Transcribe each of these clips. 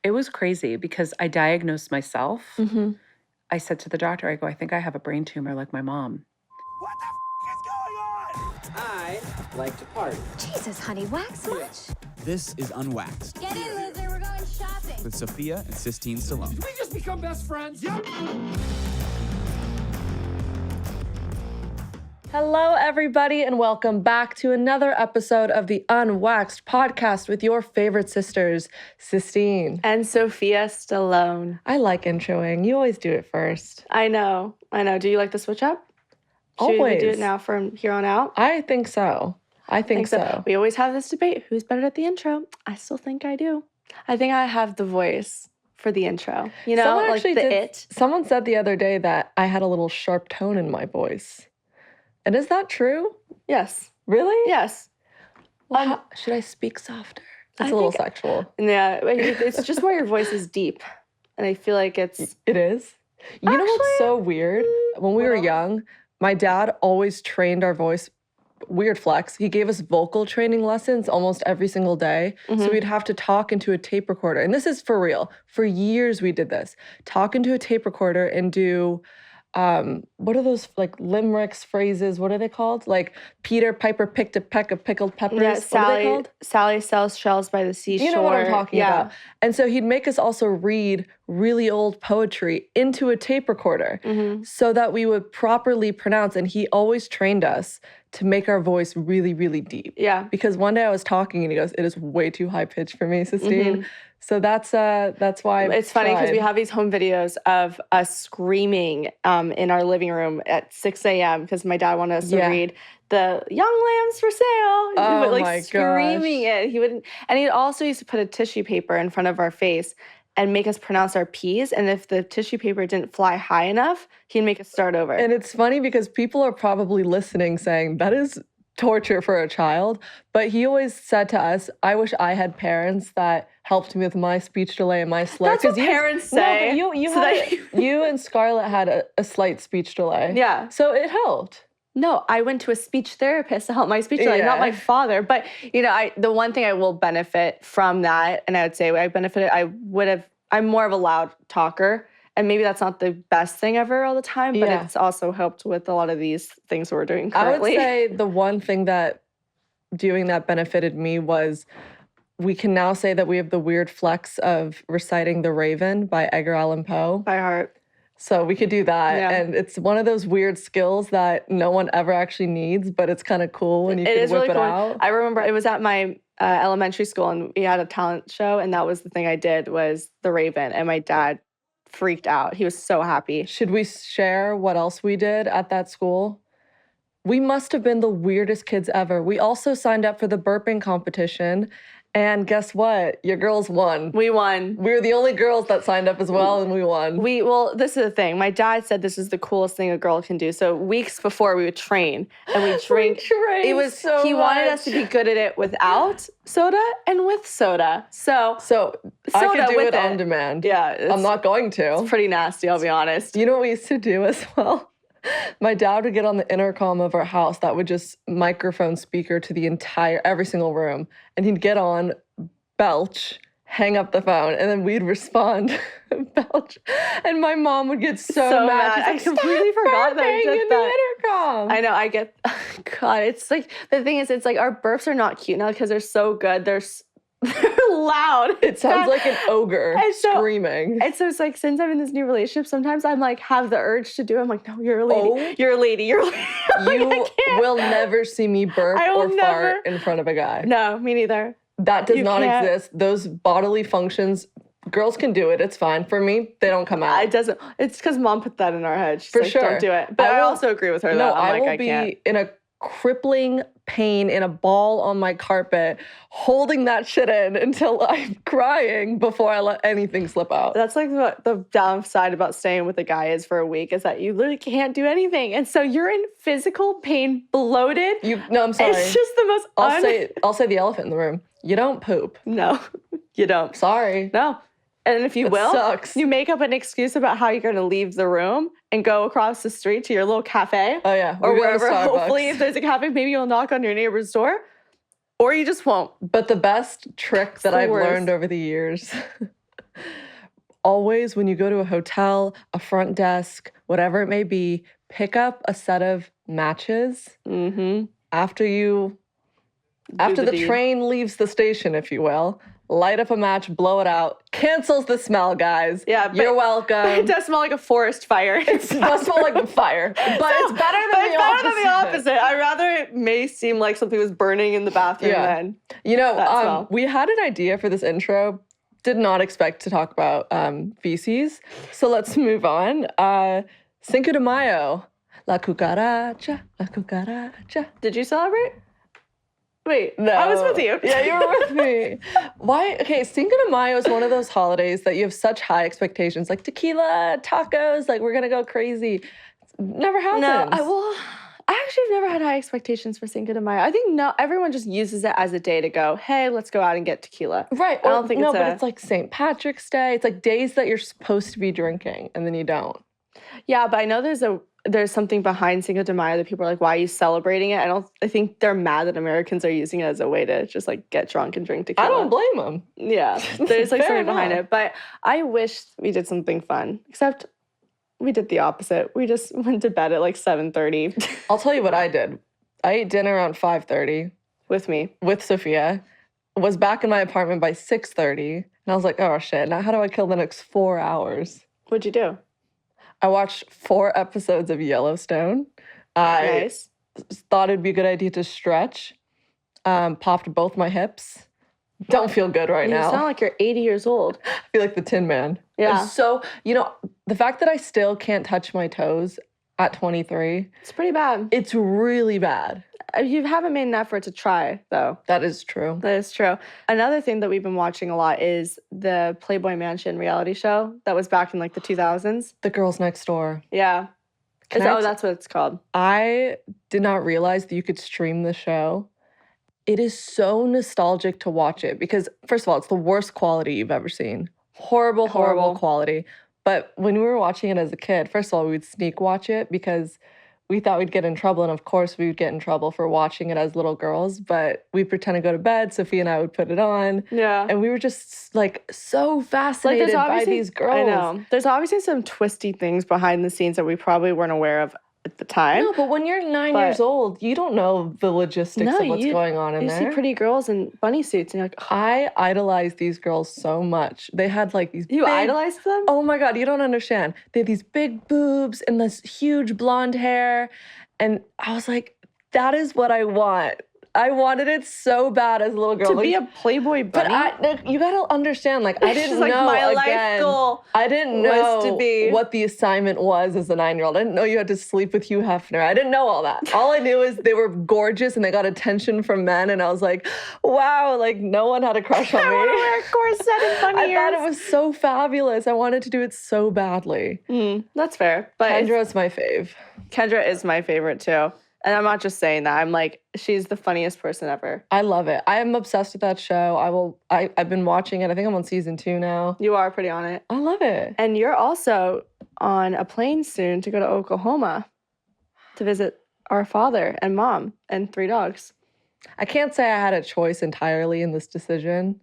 It was crazy because I diagnosed myself. Mm-hmm. I said to the doctor, I go, I think I have a brain tumor like my mom. What the is going on? I like to party. Jesus, honey, wax much? This is Unwaxed Get in, loser, we're going shopping. with Sophia and Sistine Stallone. Did we just become best friends? Yep. Hello, everybody, and welcome back to another episode of the Unwaxed podcast with your favorite sisters, Sistine and Sophia Stallone. I like introing. You always do it first. I know. Do you like the switch up? Should we do it now from here on out? I think so. I think so. We always have this debate. Who's better at the intro? I still think I do. I think I have the voice for the intro. You know, Someone like it. Someone said the other day that I had a little sharp tone in my voice. And is that true? Yes. Really? Yes. Well, should I speak softer? It's a little sexual. Yeah, it's just where your voice is deep. And I feel like it's... It is? You know what's so weird? When we were young, my dad always trained our voice. Weird flex. He gave us vocal training lessons almost every single day. So we'd have to talk into a tape recorder. And this is for real. For years we did this. Talk into a tape recorder and do... what are those like limericks, phrases? What are they called? Like Peter Piper picked a peck of pickled peppers. Yeah, what are they called? Sally sells shells by the seashore. You know what I'm talking about. And so he'd make us also read really old poetry into a tape recorder so that we would properly pronounce. And he always trained us to make our voice really, really deep. Yeah. Because one day I was talking and he goes, "It is way too high pitched for me, Sistine." So that's why it's funny because we have these home videos of us screaming in our living room at 6 a.m. because my dad wanted us to read the Young Lambs for Sale. Oh, would, like, my screaming gosh. it. He wouldn't, and he also used to put a tissue paper in front of our face and make us pronounce our P's. And if the tissue paper didn't fly high enough, he'd make us start over. And it's funny because people are probably listening saying, that is torture for a child. But he always said to us, I wish I had parents that helped me with my speech delay and my slur. That's what parents say. No, but you and Scarlett had a slight speech delay. Yeah. So it helped. No, I went to a speech therapist to help my speech delay, not my father. But, you know, the one thing I will benefit from that, and I would say I'm more of a loud talker. And maybe that's not the best thing ever all the time, but it's also helped with a lot of these things we're doing currently. I would say the one thing that doing that benefited me was we can now say that we have the weird flex of reciting The Raven by Edgar Allan Poe. By heart. So we could do that. Yeah. And it's one of those weird skills that no one ever actually needs, but it's kind of cool when you can whip it out. I remember it was at my elementary school and we had a talent show and that was the thing I did was The Raven. And my dad freaked out. He was so happy. Should we share what else we did at that school? We must have been the weirdest kids ever. We also signed up for the burping competition. And guess what? Your girls won. We won. We were the only girls that signed up as well, and we won. Well, this is the thing. My dad said this is the coolest thing a girl can do. So weeks before we would train, and we drink. He wanted us to be good at it without soda and with soda. So I could do it on demand. Yeah, I'm not going to. It's pretty nasty, I'll be honest. You know what we used to do as well? My dad would get on the intercom of our house that would just microphone speaker to every single room. And he'd get on, belch, hang up the phone, and then we'd respond, belch. And my mom would get so mad. I completely forgot that we did that. The intercom. I know, God, it's like, the thing is, it's like our burps are not cute now because they're so good. They're loud. It sounds like an ogre screaming. And so it's like, since I'm in this new relationship, sometimes I'm like, have the urge to do it. I'm like, no, you're a lady. You're a lady. You're a lady. You will never see me burp or fart in front of a guy. No, me neither. That does not exist. Those bodily functions, girls can do it. It's fine. For me, they don't come out. It doesn't. It's because mom put that in our head. She's For like, sure. Don't do it. But I also agree with her, though. I will be in a crippling pain in a ball on my carpet, holding that shit in until I'm crying before I let anything slip out. That's like what the downside about staying with a guy is for a week, is that you literally can't do anything. And so you're in physical pain, bloated. No, I'm sorry. It's just the most I'll say the elephant in the room. You don't poop. No, you don't. Sorry. No. And if you sucks. You make up an excuse about how you're going to leave the room and go across the street to your little cafe. Oh, yeah. Or wherever. Hopefully, if there's a cafe, maybe you'll knock on your neighbor's door. Or you just won't. But the best trick that I've learned over the years Always, when you go to a hotel, a front desk, whatever it may be, pick up a set of matches after the deed. train leaves the station, if you will. Light up a match, blow it out. Cancels the smell, guys. Yeah, but you're welcome. It does smell like a forest fire. It does smell like fire, but it's better than the opposite. I'd rather it may seem like something was burning in the bathroom than You know, that smell. we had an idea for this intro. Did not expect to talk about feces. So let's move on. Cinco de Mayo. La cucaracha, la cucaracha. Did you celebrate? Wait, No. I was with you. Yeah, you were with me. Why? Okay, Cinco de Mayo is one of those holidays that you have such high expectations, like tequila, tacos, like we're gonna go crazy. Never happens. No, I actually have never had high expectations for Cinco de Mayo. I think everyone just uses it as a day to go, hey, let's go out and get tequila. Right. I don't think no, it's but it's like St. Patrick's Day. It's like days that you're supposed to be drinking and then you don't. Yeah, but I know there's something behind Cinco de Mayo that people are like, why are you celebrating it? I think they're mad that Americans are using it as a way to just like get drunk and drink tequila. I don't blame them. Yeah, there's like Fair something behind enough. it. But I wish we did something fun, except we did the opposite. We just went to bed at like 7:30 I'll tell you what I did. I ate dinner around 5:30 with me. with Sophia, was back in my apartment by 6:30, and I was like, oh shit, now how do I kill the next 4 hours? What'd you do? I watched 4 episodes of Yellowstone. I Nice. thought it'd be a good idea to stretch. Popped both my hips. Don't feel good right You now. sound like you're 80 years old. I feel like the Tin Man. Yeah. It's so, the fact that I still can't touch my toes at 23, It's pretty bad. it's really bad. You haven't made an effort to try, though. That is true. That is true. Another thing that we've been watching a lot is the Playboy Mansion reality show that was back in like the 2000s. The Girls Next Door. Yeah. Can I That's what it's called. I did not realize that you could stream the show. It is so nostalgic to watch it because, first of all, it's the worst quality you've ever seen. Horrible quality. But when we were watching it as a kid, first of all, we would sneak watch it because we thought we'd get in trouble. And of course, we would get in trouble for watching it as little girls. But we'd pretend to go to bed. Sophie and I would put it on. Yeah. And we were just like so fascinated by these girls. I know. There's obviously some twisty things behind the scenes that we probably weren't aware of at the time. No, but when you're 9 years old, you don't know the logistics of what's going on in you there. see pretty girls in bunny suits and you're like, oh, I idolized these girls so much. They had like these you big, idolized them? Oh my God, you don't understand. They had these big boobs and this huge blonde hair. And I was like, that is what I want. I wanted it so bad as a little girl. To be a Playboy bunny? But you gotta understand, like, I didn't She's know, like, my again, life goal I didn't was know to be- what the assignment was as a 9-year-old. I didn't know you had to sleep with Hugh Hefner. I didn't know all that. All I knew is they were gorgeous and they got attention from men. And I was like, wow, like, no one had a crush on me. I want to wear a corset and bunny I thought ears. it was so fabulous. I wanted to do it so badly. That's fair. But Kendra's my fave. Kendra is my favorite too. And I'm not just saying that. I'm like, she's the funniest person ever. I love it. I am obsessed with that show. I've been watching it. I think I'm on season 2 now. You are pretty on it. I love it. And you're also on a plane soon to go to Oklahoma to visit our father and mom and 3 dogs. I can't say I had a choice entirely in this decision.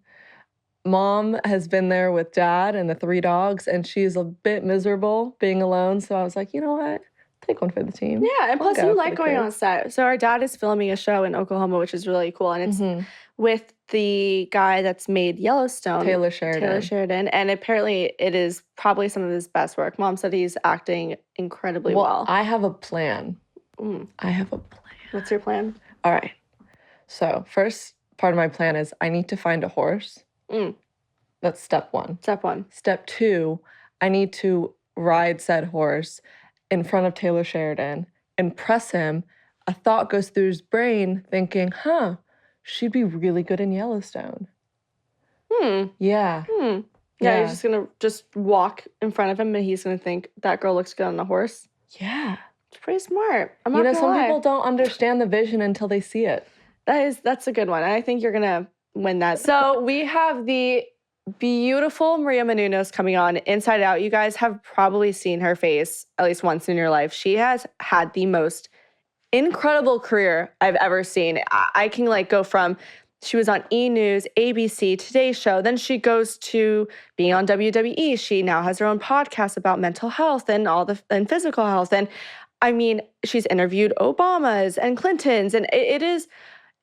Mom has been there with dad and the 3 dogs, and she's a bit miserable being alone. So I was like, you know what? Take one for the team. Yeah, and I'll plus go you for like the going kids. on set. So our dad is filming a show in Oklahoma, which is really cool. And it's with the guy that's made Yellowstone. Taylor Sheridan. And apparently it is probably some of his best work. Mom said he's acting incredibly well. I have a plan. I have a plan. What's your plan? All right. So first part of my plan is I need to find a horse. That's step 1. Step 1. Step 2, I need to ride said horse in front of Taylor Sheridan, impress him. A thought goes through his brain thinking, she'd be really good in Yellowstone. Yeah. Yeah, Yeah. you're just going to walk in front of him and he's going to think that girl looks good on the horse. Yeah. It's pretty smart. I'm not gonna some lie. people don't understand the vision until they see it. That's a good one. And I think you're going to win that. So we have the beautiful Maria Menounos coming on Inside Out. You guys have probably seen her face at least once in your life. She has had the most incredible career I've ever seen. I can like go from She was on E! News, ABC, Today Show. Then she goes to being on WWE. She now has her own podcast about mental health and and physical health. And I mean, she's interviewed Obamas and Clintons, and it is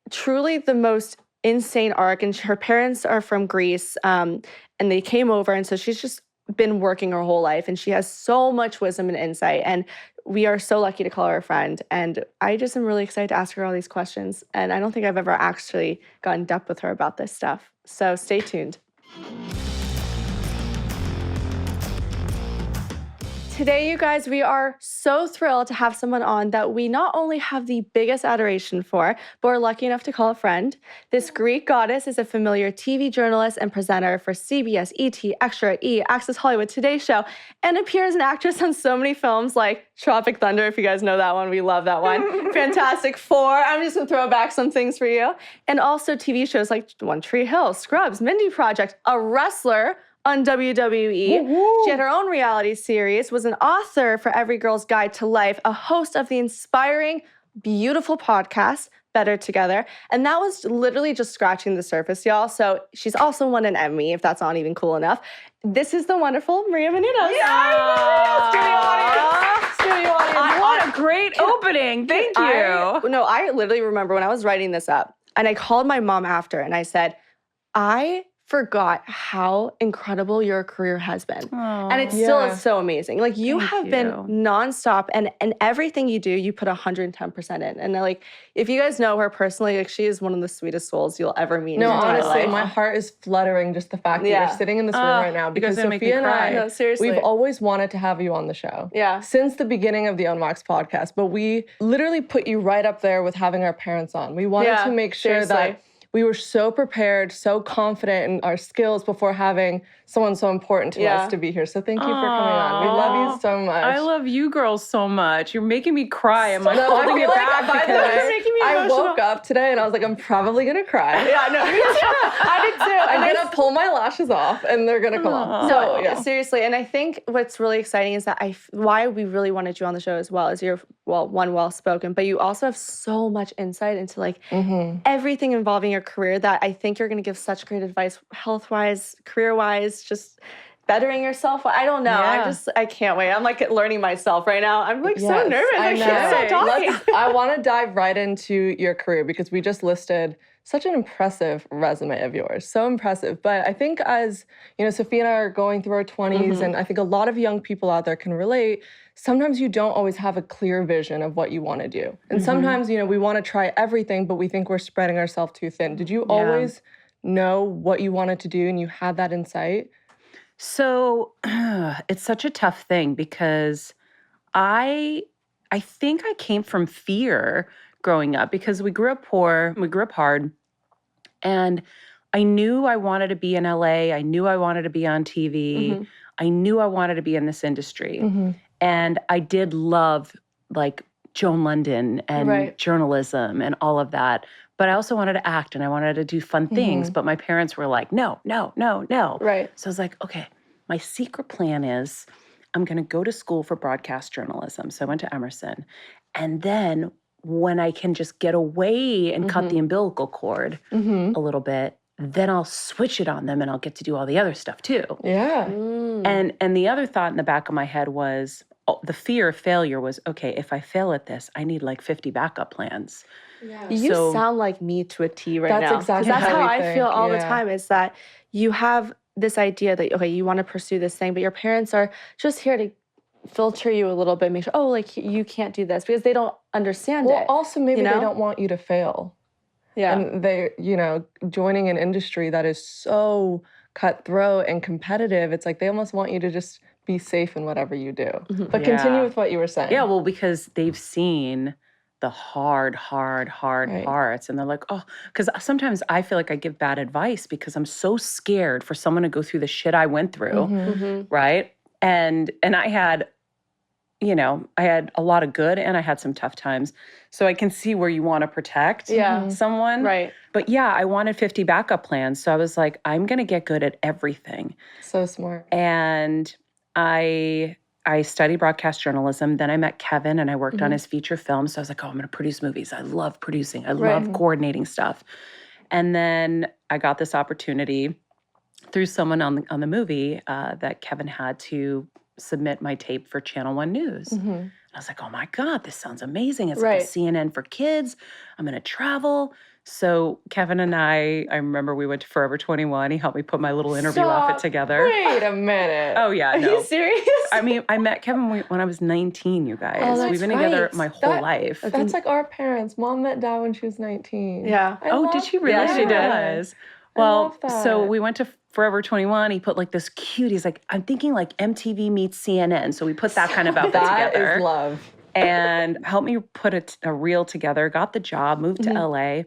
truly the most insane arc. And her parents are from Greece, and they came over, and so she's just been working her whole life, and she has so much wisdom and insight. And we are so lucky to call her a friend. And I just am really excited to ask her all these questions. And I don't think I've ever actually gotten in depth with her about this stuff. So stay tuned. Today, you guys, we are so thrilled to have someone on that we not only have the biggest adoration for, but we're lucky enough to call a friend. This Greek goddess is a familiar TV journalist and presenter for CBS, ET, Extra, E!, Access Hollywood, Today Show, and appears as an actress on so many films like Tropic Thunder, if you guys know that one. We love that one. Fantastic Four. I'm just going to throw back some things for you. And also TV shows like One Tree Hill, Scrubs, Mindy Project, a wrestler on WWE. Woo-hoo. She had her own reality series, was an author for Every Girl's Guide to Life, a host of the inspiring, beautiful podcast, Better Together. And that was literally just scratching the surface, y'all. So she's also won an Emmy, if that's not even cool enough. This is the wonderful Maria Menounos. Yeah. Studio audience. What a great opening. Thank you. I literally remember when I was writing this up, and I called my mom after, and I said, I forgot how incredible your career has been. And it still is so amazing. Like you have been nonstop, and everything you do, you put 110% in. And like, if you guys know her personally, like she is one of the sweetest souls you'll ever meet. No, in your honestly, life. my heart is fluttering just the fact that you're sitting in this room right now, because Sophia and I, no, seriously, we've always wanted to have you on the show. Yeah. Since the beginning of the Unwaxed podcast, but we literally put you right up there with having our parents on. We wanted to make sure that we were so prepared, so confident in our skills before having someone so important to us to be here. So thank you for coming on. We love you so much. I love you girls so much. You're making me cry. I'm like holding it back because I woke up today and I was like, I'm probably gonna cry. Yeah, no, me too. I did too. I'm gonna pull my lashes off and they're gonna come off. So seriously, and I think what's really exciting is that why we really wanted you on the show as well is you're well-spoken, but you also have so much insight into like everything involving your career that I think you're gonna give such great advice, health-wise, career-wise, just bettering yourself. I don't know. I can't wait. I'm like learning myself right now. I'm like so nervous. I can't stop talking. I want to dive right into your career because we just listed such an impressive resume of yours. So impressive. But I think as, Sophia and I are going through our 20s, and I think a lot of young people out there can relate, sometimes you don't always have a clear vision of what you want to do. And sometimes, we want to try everything, but we think we're spreading ourselves too thin. Did you always know what you wanted to do and you had that insight? So it's such a tough thing because I think I came from fear growing up because we grew up poor, we grew up hard, and I knew I wanted to be in LA. I knew I wanted to be on TV. I knew I wanted to be in this industry. And I did love like Joan London and journalism and all of that. But I also wanted to act and I wanted to do fun things. But my parents were like, no. Right. So I was like, okay, my secret plan is I'm going to go to school for broadcast journalism. So I went to Emerson. And then when I can just get away and cut the umbilical cord a little bit, then I'll switch it on them and I'll get to do all the other stuff too. Yeah. And the other thought in the back of my head was, the fear of failure was, okay, if I fail at this, I need like 50 backup plans. Yeah. You sound like me to a T right now. That's exactly that's how I think. feel all the time is that you have this idea that, okay, you want to pursue this thing, but your parents are just here to filter you a little bit, make sure, like, you can't do this because they don't understand it. Well, also maybe they don't want you to fail. Yeah. And they, joining an industry that is so cutthroat and competitive, it's like they almost want you to just be safe in whatever you do. But continue with what you were saying. Yeah, well, because they've seen the hard parts. And they're like, oh, because sometimes I feel like I give bad advice because I'm so scared for someone to go through the shit I went through, right? And I had, I had a lot of good and I had some tough times. So I can see where you want to protect someone. Right. But yeah, I wanted 50 backup plans. So I was like, I'm going to get good at everything. So smart. And I studied broadcast journalism. Then I met Kevin and I worked on his feature film. So I was like, oh, I'm going to produce movies. I love producing. I love coordinating stuff. And then I got this opportunity through someone on the movie that Kevin had to submit my tape for Channel 1 News. I was like, oh my God, this sounds amazing. It's like a CNN for kids. I'm going to travel. So Kevin and I remember we went to Forever 21. He helped me put my little interview outfit together. Wait a minute. Oh, yeah. Are you serious? I mean, I met Kevin when I was 19, you guys. Oh, that's We've been together right. my whole life. That's like our parents. Mom met Dad when she was 19. Yeah. Oh, did she really? Yeah, she did. Was. I Well, love that. so we went to Forever 21. He put like this cute, he's like, I'm thinking like MTV meets CNN. So we put that kind of outfit That together. is love. And helped me put a reel together, got the job, moved to LA,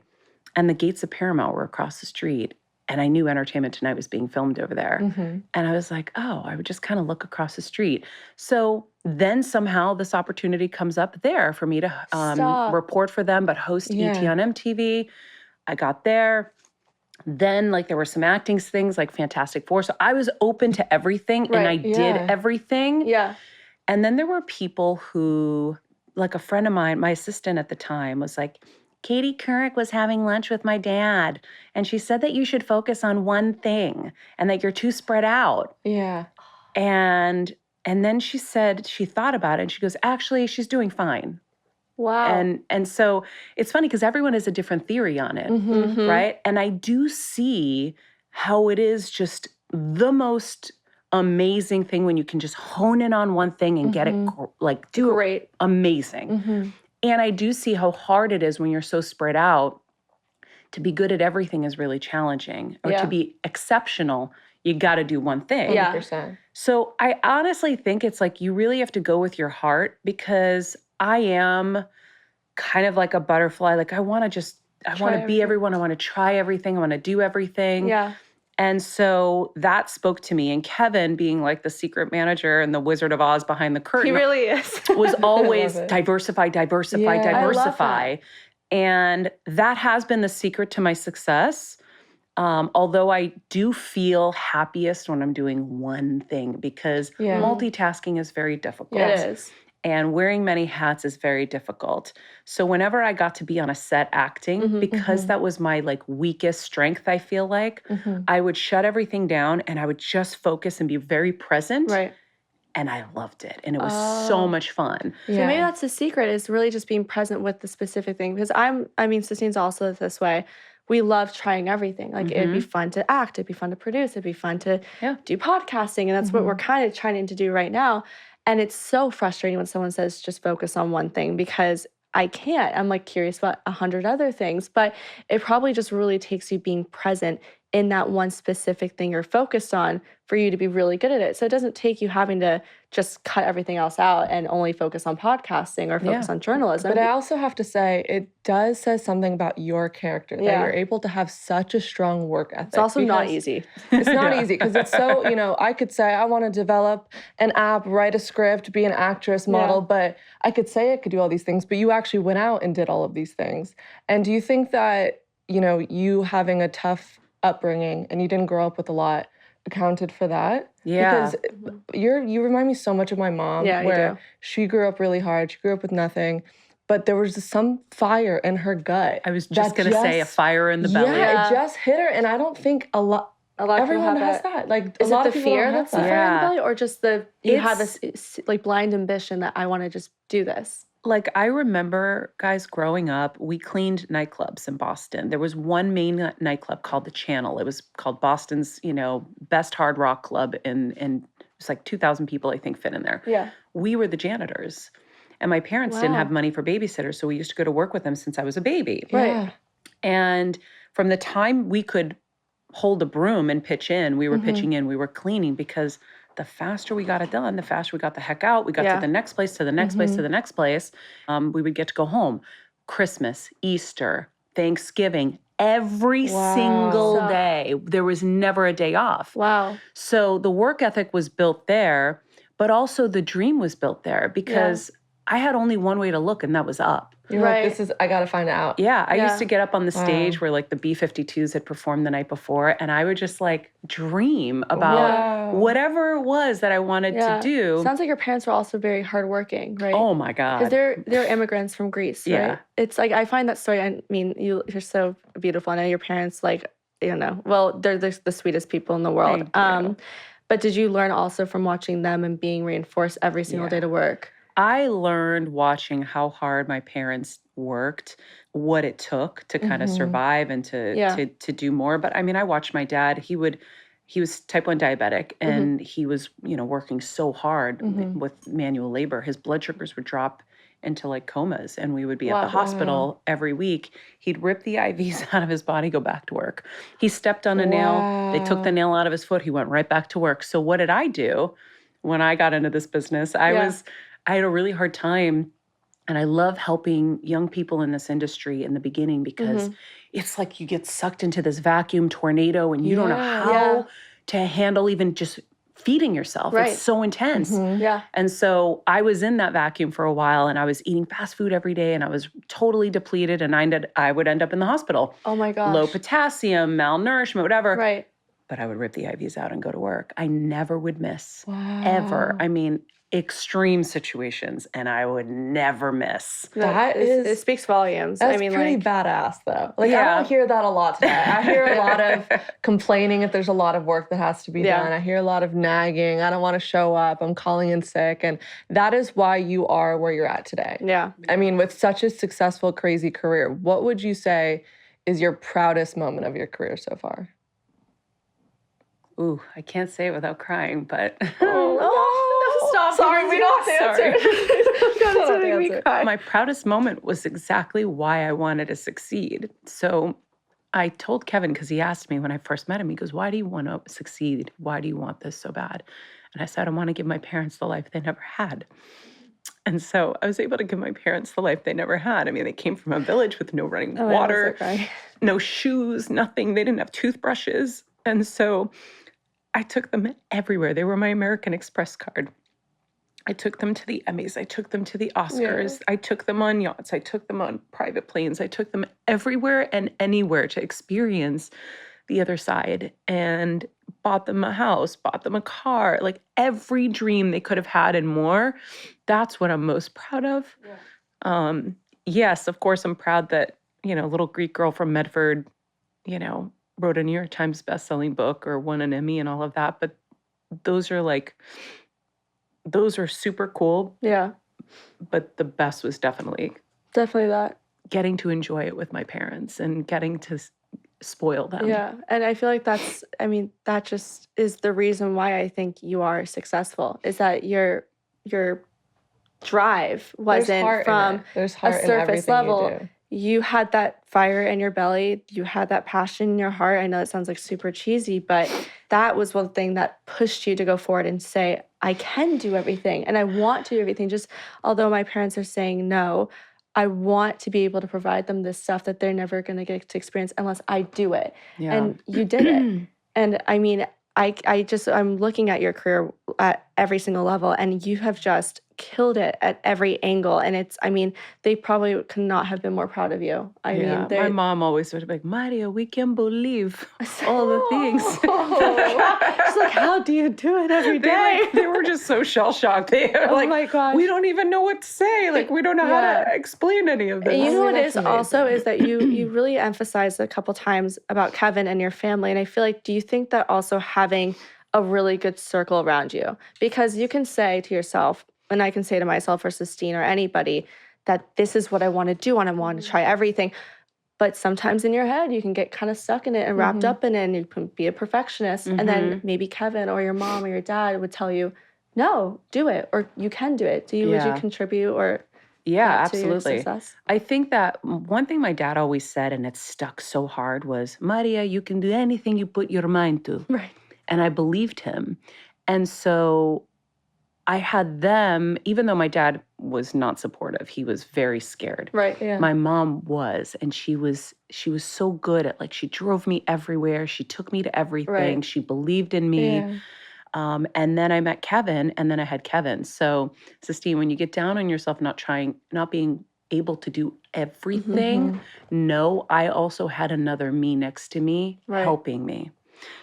and the gates of Paramount were across the street. And I knew Entertainment Tonight was being filmed over there. And I was like, oh, I would just kind of look across the street. So then somehow this opportunity comes up there for me to report for them, but host ET on MTV. I got there. Then like there were some acting things like Fantastic Four. So I was open to everything and I did everything. Yeah. And then there were people who, like a friend of mine, my assistant at the time was like, Katie Couric was having lunch with my dad, and she said that you should focus on one thing and that you're too spread out. Yeah. And then she said, she thought about it, and she goes, actually, she's doing fine. Wow. And so it's funny because everyone has a different theory on it, right? And I do see how it is just the most amazing thing when you can just hone in on one thing and get it, like, do Great. it amazing. And I do see how hard it is when you're so spread out. To be good at everything is really challenging. Or to be exceptional, you got to do one thing. 100%. So I honestly think it's like you really have to go with your heart, because I am kind of like a butterfly. Like I want to be everyone. I want to try everything. I want to do everything. Yeah. And so that spoke to me. And Kevin, being like the secret manager and the Wizard of Oz behind the curtain, He really is. was always it. diversify. I love that. And that has been the secret to my success. Although I do feel happiest when I'm doing one thing, because multitasking is very difficult. It is. And wearing many hats is very difficult. So whenever I got to be on a set acting, because that was my like weakest strength, I feel like, I would shut everything down and I would just focus and be very present. Right. And I loved it. And it was so much fun. So maybe that's the secret, is really just being present with the specific thing. Because Sistine's also this way. We love trying everything. Like it'd be fun to act, it'd be fun to produce, it'd be fun to do podcasting. And that's what we're kind of trying to do right now. And it's so frustrating when someone says just focus on one thing, because I can't. I'm like curious about 100 other things, but it probably just really takes you being present in that one specific thing you're focused on for you to be really good at it. So it doesn't take you having to just cut everything else out and only focus on podcasting or focus on journalism. But I also have to say, it does say something about your character, that you're able to have such a strong work ethic. It's also not easy. It's not easy, because it's so, I could say I want to develop an app, write a script, be an actress, model, but I could say I could do all these things, but you actually went out and did all of these things. And do you think that, you having a tough upbringing and you didn't grow up with a lot accounted for that? Yeah. Because you remind me so much of my mom, where she grew up really hard. She grew up with nothing, but there was some fire in her gut. I was just going to say a fire in the belly. Yeah, it just hit her. And I don't think a lot of everyone people has that. Like, is a lot it of the people fear don't have that's the that. fire in the belly, or just you have this like blind ambition that I want to just do this? Like, I remember, guys, growing up, we cleaned nightclubs in Boston. There was one main nightclub called The Channel. It was called Boston's, best hard rock club, and it was like 2,000 people, I think, fit in there. Yeah. We were the janitors. And my parents didn't have money for babysitters, so we used to go to work with them since I was a baby. Right. And from the time we could hold a broom and pitch in, we were pitching in, we were cleaning, because the faster we got it done, the faster we got the heck out. We got to the next place, to the next place, to the next place. We would get to go home. Christmas, Easter, Thanksgiving, every single day. There was never a day off. Wow. So the work ethic was built there, but also the dream was built there, because I had only one way to look, and that was up. You're Right. like, I got to find out. Yeah, I Yeah. used to get up on the stage where like the B-52s had performed the night before, and I would just like dream about Wow. whatever it was that I wanted to do. Sounds like your parents were also very hardworking, right? Oh my God. Because they're immigrants from Greece, Yeah. right? It's like I find that story. I mean, you're so beautiful. I know your parents, like, you know, well, they're the sweetest people in the world. Thank you. But did you learn also from watching them and being reinforced every single day to work? I learned watching how hard my parents worked, what it took to kind of survive and to do more. But I mean, I watched my dad. He was type 1 diabetic, and he was, working so hard with manual labor. His blood sugars would drop into like comas, and we would be at the hospital every week. He'd rip the IVs out of his body, go back to work. He stepped on a nail. They took the nail out of his foot. He went right back to work. So what did I do when I got into this business? I had a really hard time. And I love helping young people in this industry in the beginning because it's like you get sucked into this vacuum tornado and you don't know how to handle even just feeding yourself. Right. It's so intense. Yeah. And so I was in that vacuum for a while, and I was eating fast food every day, and I was totally depleted, and I would end up in the hospital. Oh my gosh. Low potassium, malnourishment, whatever. Right. But I would rip the IVs out and go to work. I never would miss. Wow. Ever. I mean, extreme situations, and I would never miss. It speaks volumes. That's I mean, pretty like, badass, though. Like, I don't hear that a lot today. I hear a lot of complaining if there's a lot of work that has to be done. I hear a lot of nagging. I don't want to show up. I'm calling in sick. And that is why you are where you're at today. Yeah. I mean, with such a successful, crazy career, what would you say is your proudest moment of your career so far? Ooh, I can't say it without crying, but Stop. Sorry, we don't have to answer. My proudest moment was exactly why I wanted to succeed. So I told Kevin, because he asked me when I first met him, he goes, why do you want to succeed? Why do you want this so bad? And I said, I want to give my parents the life they never had. And so I was able to give my parents the life they never had. I mean, they came from a village with no running water, no shoes, nothing. They didn't have toothbrushes. And so I took them everywhere. They were my American Express card. I took them to the Emmys. I took them to the Oscars. I took them on yachts. I took them on private planes. I took them everywhere and anywhere to experience the other side, and bought them a house, bought them a car, like every dream they could have had and more. That's what I'm most proud of. Yes, of course, I'm proud that, little Greek girl from Medford, wrote a New York Times bestselling book or won an Emmy and all of that. But those are super cool. Yeah. But the best was definitely that. Getting to enjoy it with my parents and getting to spoil them. Yeah. And I feel like that just is the reason why I think you are successful, is that your drive wasn't from a surface level. You had that fire in your belly. You had that passion in your heart. I know it sounds like super cheesy, but that was one thing that pushed you to go forward and say, I can do everything and I want to do everything. Just although my parents are saying no, I want to be able to provide them this stuff that they're never going to get to experience unless I do it. Yeah. And you did it. And I mean, I'm looking at your career at every single level, and you have just killed it at every angle. And they probably could not have been more proud of you. I mean, my mom always would be like, Maria, we can't believe all the things. She's like, how do you do it every day? They were just so shell-shocked. They were like, my gosh, we don't even know what to say. Like, we don't know how to explain any of this. You know what it is also is that you really emphasized a couple times about Kevin and your family. And I feel like, do you think that also having a really good circle around you? Because you can say to yourself, and I can say to myself or Sistine or anybody, that this is what I want to do and I want to try everything. But sometimes in your head, you can get kind of stuck in it and wrapped up in it, and you can be a perfectionist. And then maybe Kevin or your mom or your dad would tell you, no, do it, or you can do it. Would you contribute or absolutely. To your success? I think that one thing my dad always said, and it stuck so hard, was, Maria, you can do anything you put your mind to. Right. And I believed him. And so I had them, even though my dad was not supportive, he was very scared. Right. Yeah. My mom was, and she was so good at, like, she drove me everywhere. She took me to everything. Right. She believed in me. Yeah. And then I met Kevin, and then I had Kevin. So, Sistine, when you get down on yourself, not being able to do everything. No, I also had another me next to me helping me.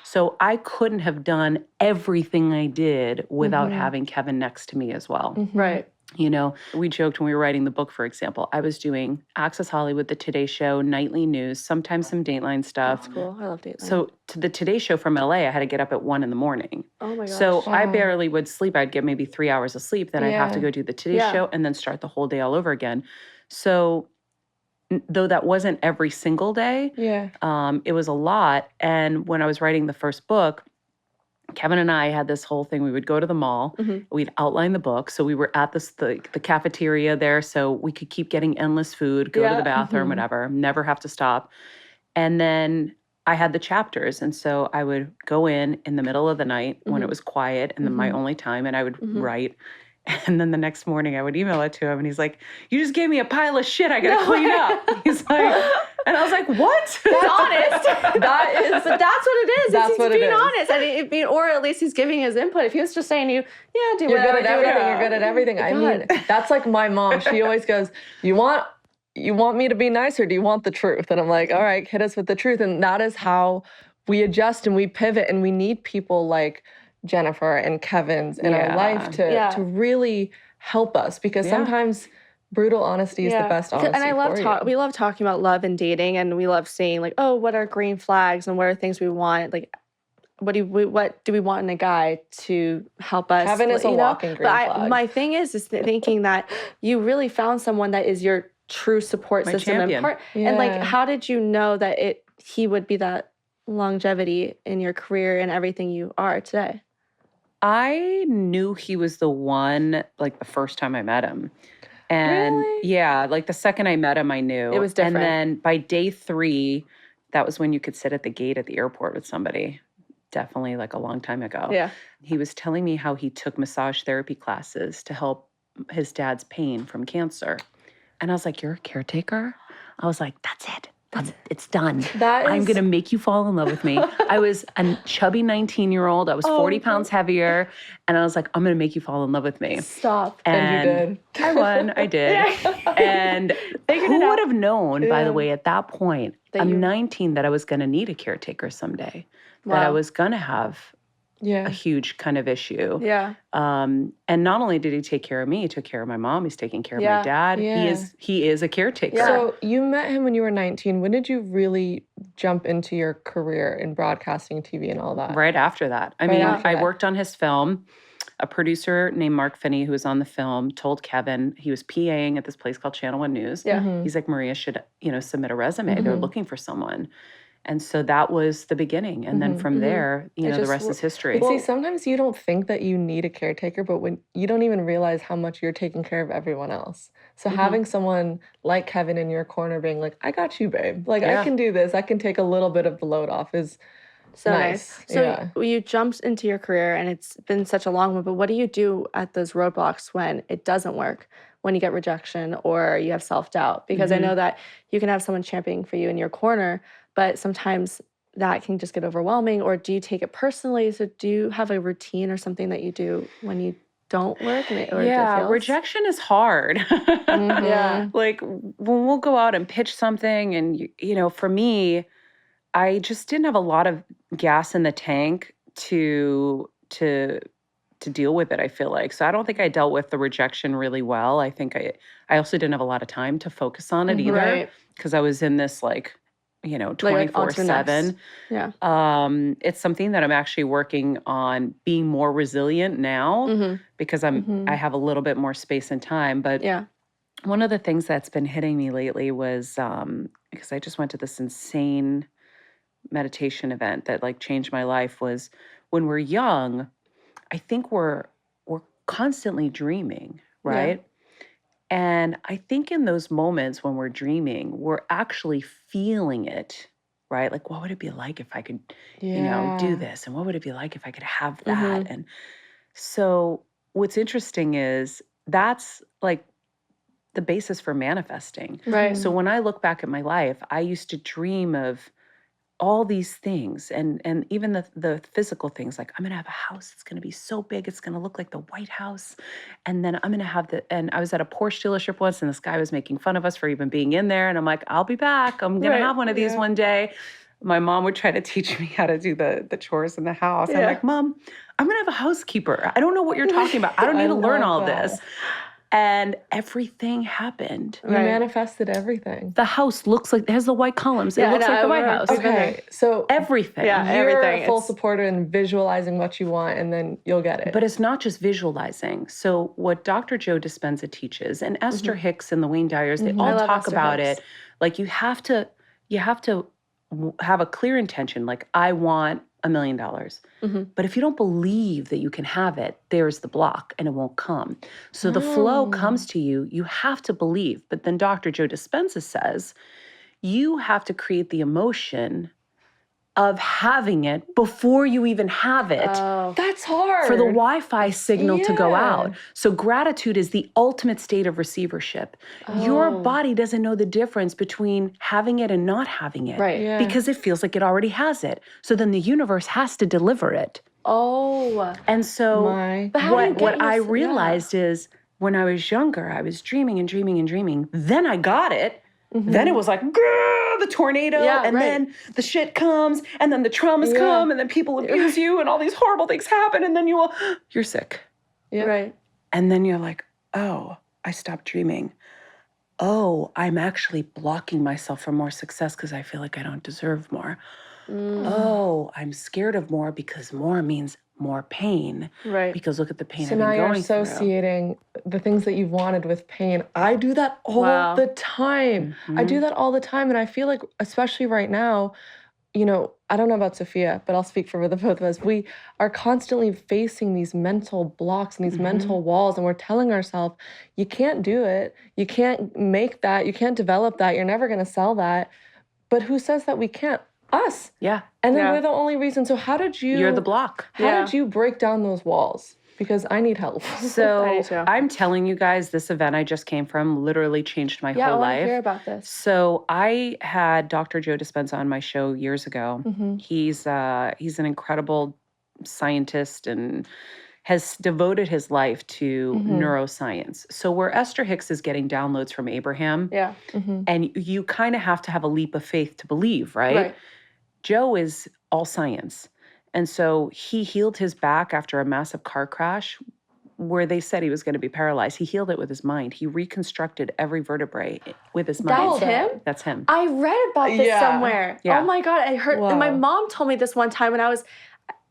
So I couldn't have done everything I did without having Kevin next to me as well. Right. You know, we joked when we were writing the book, for example, I was doing Access Hollywood, the Today Show, nightly news, sometimes some Dateline stuff. That's cool. I love Dateline. So to the Today Show from LA, I had to get up at 1 a.m. Oh my gosh. So I barely would sleep. I'd get maybe 3 hours of sleep. Then I'd have to go do the Today Show and then start the whole day all over again. So though that wasn't every single day, it was a lot. And when I was writing the first book, Kevin and I had this whole thing. We would go to the mall. We'd outline the book. So we were at the cafeteria there, so we could keep getting endless food, go to the bathroom, whatever, never have to stop. And then I had the chapters. And so I would go in the middle of the night when it was quiet and then my only time, and I would write. And then the next morning I would email it to him and he's like, you just gave me a pile of shit I got to clean up. He's like, and I was like, what? That's honest. But that's what it is. That's what he's being it is. honest. And or at least he's giving his input. If he was just saying to you, do You're whatever, good at everything. You're good at everything. I mean, that's like my mom. She always goes, you want me to be nice or do you want the truth? And I'm like, all right, hit us with the truth. And that is how we adjust and we pivot, and we need people like Jennifer and Kevin's in our life to really help us, because sometimes brutal honesty is the best honesty. And I love we love talking about love and dating, and we love saying like, oh, what are green flags and what are things we want? Like, what do we want in a guy to help us? Kevin is a walking green flag. My thing is thinking that you really found someone that is your true support system champion. and part. And like, how did you know that he would be that longevity in your career and everything you are today? I knew he was the one, like, the first time I met him. And like the second I met him, I knew. It was different. And then by day 3, that was when you could sit at the gate at the airport with somebody. Definitely like a long time ago. Yeah. He was telling me how he took massage therapy classes to help his dad's pain from cancer. And I was like, you're a caretaker? I was like, that's it. It's done. I'm going to make you fall in love with me. I was a chubby 19-year-old. I was 40 pounds heavier. And I was like, I'm going to make you fall in love with me. Stop. And you did. I won. I did. And who would have known, by the way, at that point, I'm 19, that I was going to need a caretaker someday. That I was going to have a huge kind of issue. Yeah. And not only did he take care of me, he took care of my mom. He's taking care of my dad. Yeah. He is a caretaker. So you met him when you were 19. When did you really jump into your career in broadcasting, TV, and all that? Right after that. I worked on his film. A producer named Mark Finney, who was on the film, told Kevin, he was PAing at this place called Channel 1 News. Yeah. He's like, Maria should, submit a resume. They're looking for someone. And so that was the beginning. And then from there, the rest is history. But see, sometimes you don't think that you need a caretaker, but when you don't even realize how much you're taking care of everyone else. So having someone like Kevin in your corner being like, I got you, babe. Like, I can do this. I can take a little bit of the load off is so nice. So you jumped into your career and it's been such a long one, but what do you do at those roadblocks when it doesn't work? When you get rejection or you have self-doubt? Because I know that you can have someone championing for you in your corner, but sometimes that can just get overwhelming. Or do you take it personally? So do you have a routine or something that you do when you don't work? Rejection is hard. Yeah. Like when we'll go out and pitch something and, for me, I just didn't have a lot of gas in the tank to deal with it, I feel like. So I don't think I dealt with the rejection really well. I think I also didn't have a lot of time to focus on it either. Because I was in this 24/7. Yeah. It's something that I'm actually working on being more resilient now because I have a little bit more space and time. But one of the things that's been hitting me lately was because I just went to this insane meditation event that changed my life, was when we're young, I think we're constantly dreaming, right? Yeah. And I think in those moments when we're dreaming, we're actually feeling it, right? Like, what would it be like if I could, do this? And what would it be like if I could have that? And so what's interesting is that's the basis for manifesting. Right. So when I look back at my life, I used to dream of all these things and even the physical things, like I'm gonna have a house that's gonna be so big it's gonna look like the White House, and then I'm gonna have and I was at a Porsche dealership once and this guy was making fun of us for even being in there, and I'm like, I'll be back, I'm gonna have one of these one day. My mom would try to teach me how to do the chores in the house. I'm like, Mom, I'm gonna have a housekeeper, I don't know what you're talking about, I don't need to learn all this. And everything happened. You manifested everything. The house looks like, it has the white columns. It looks like the White House. Okay, so everything. Yeah, you're everything. a full supporter in visualizing what you want, and then you'll get it. But it's not just visualizing. So what Dr. Joe Dispenza teaches, and Esther Hicks and the Wayne Dyers, they all talk Esther about Hicks. it. Like you have to have a clear intention. Like, I want $1 million. But if you don't believe that you can have it, there's the block and it won't come. So the flow comes to you. You have to believe. But then Dr. Joe Dispenza says you have to create the emotion of having it before you even have it. That's hard. For the Wi-Fi signal to go Yeah. out. So gratitude is the ultimate state of receivership. Your body doesn't know the difference between having it and not having it. Right. Yeah. Because it feels like it already has it. So then the universe has to deliver it. And so what I realized is when I was younger, I was dreaming and dreaming and dreaming. Then I got it. Then it was like, "Grr," the tornado, and then the shit comes, and then the traumas come, and then people abuse you, and all these horrible things happen, and then you're sick. Right. And then you're like, oh, I stopped dreaming. Oh, I'm actually blocking myself from more success because I feel like I don't deserve more. Oh, I'm scared of more because more means more pain. Right. Because look at the pain So I've now been you're going through. associating the things that you've wanted with pain. I do that all the time. I do that all the time. And I feel like, especially right now, you know, I don't know about Sophia, but I'll speak for the both of us. We are constantly facing these mental blocks and these mental walls, and we're telling ourselves, you can't do it. You can't make that. You can't develop that. You're never going to sell that. But who says that we can't? Us. Yeah. And then we're the only reason. So how did you... You're the block. How did you break down those walls? Because I need help. So I'm telling you guys, this event I just came from literally changed my whole I want life. to hear about this. So I had Dr. Joe Dispenza on my show years ago. He's an incredible scientist and has devoted his life to neuroscience. So where Esther Hicks is getting downloads from Abraham, and you kind of have to have a leap of faith to believe, right? Joe is all science. And so he healed his back after a massive car crash where they said he was going to be paralyzed. He healed it with his mind. He reconstructed every vertebrae with his mind. That's him? That's him. I read about this somewhere. Yeah. Oh my God. I heard, and my mom told me this one time when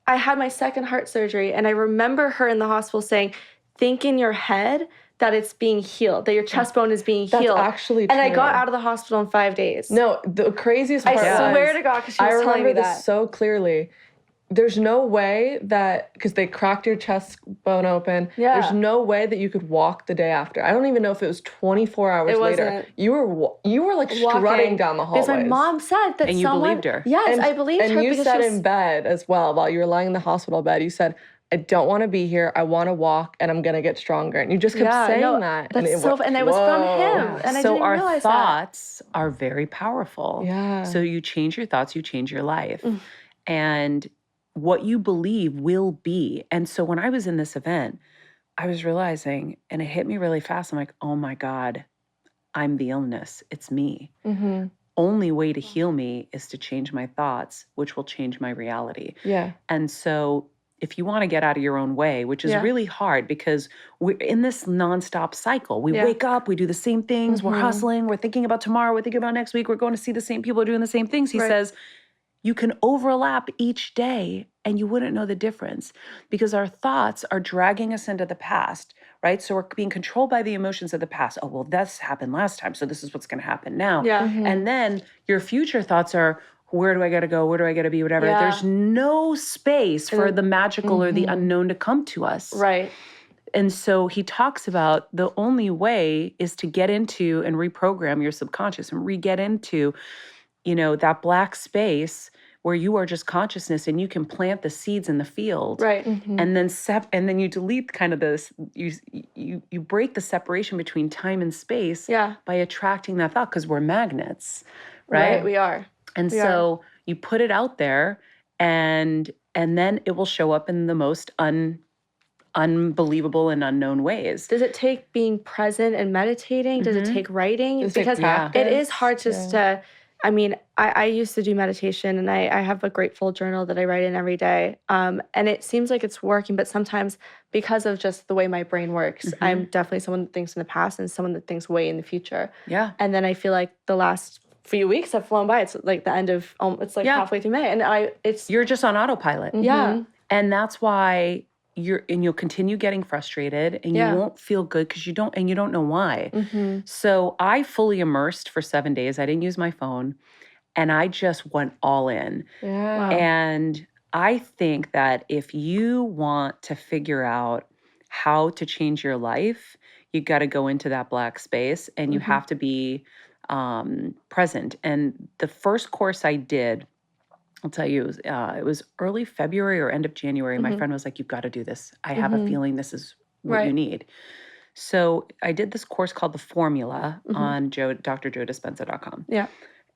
I had my second heart surgery, and I remember her in the hospital saying, think in your head that it's being healed, that your chest bone is being healed. That's actually And I true. got out of the hospital in 5 days. No, the craziest part I swear was, to God, because she was I telling remember me this that. so clearly. There's no way that, because they cracked your chest bone open, there's no way that you could walk the day after. I don't even know if it was 24 hours later. You were like strutting down the hallways. Because my mom said that and you believed her. Yes, I believed her. And you because said she was, in bed as well, while you were lying in the hospital bed, you said, I don't want to be here. I want to walk, and I'm going to get stronger. And you just kept saying that. That's and and it was from him. And I so didn't our realize thoughts are very powerful. Yeah. So you change your thoughts, you change your life. And what you believe will be. And so when I was in this event, I was realizing, and it hit me really fast. I'm like, oh my God, I'm the illness. It's me. Only way to heal me is to change my thoughts, which will change my reality. Yeah. And so if you want to get out of your own way, which is really hard because we're in this nonstop cycle. We wake up, we do the same things, we're hustling, we're thinking about tomorrow, we're thinking about next week, we're going to see the same people doing the same things. He says, you can overlap each day and you wouldn't know the difference because our thoughts are dragging us into the past, right? So we're being controlled by the emotions of the past. Oh, well, this happened last time, so this is what's going to happen now. And then your future thoughts are, where do I got to go? Where do I got to be? Whatever. There's no space for the magical or the unknown to come to us. Right. And so he talks about the only way is to get into and reprogram your subconscious and re-get into, you know, that black space where you are just consciousness and you can plant the seeds in the field. Right. And then and then you delete kind of this, you break the separation between time and space by attracting that thought because we're magnets, right? We are. And so You put it out there, and then it will show up in the most unbelievable and unknown ways. Does it take being present and meditating? Does it take writing? Does it take Because practice? it is hard just to, I mean, I used to do meditation, and I have a grateful journal that I write in every day. And it seems like it's working, but sometimes because of just the way my brain works, I'm definitely someone that thinks in the past and someone that thinks way in the future. Yeah. And then I feel like the last few weeks have flown by. It's like the end of, it's like halfway through May. And You're just on autopilot. Yeah. And that's why you'll continue getting frustrated, and you won't feel good because you don't know why. So I fully immersed for 7 days. I didn't use my phone, and I just went all in. Yeah. Wow. And I think that if you want to figure out how to change your life, you got to go into that black space, and you have to be present. And the first course I did, I'll tell you, it was early February or end of January. My friend was like, "You've got to do this. I have a feeling this is what you need." So I did this course called The Formula on drdispenza.com. Yeah.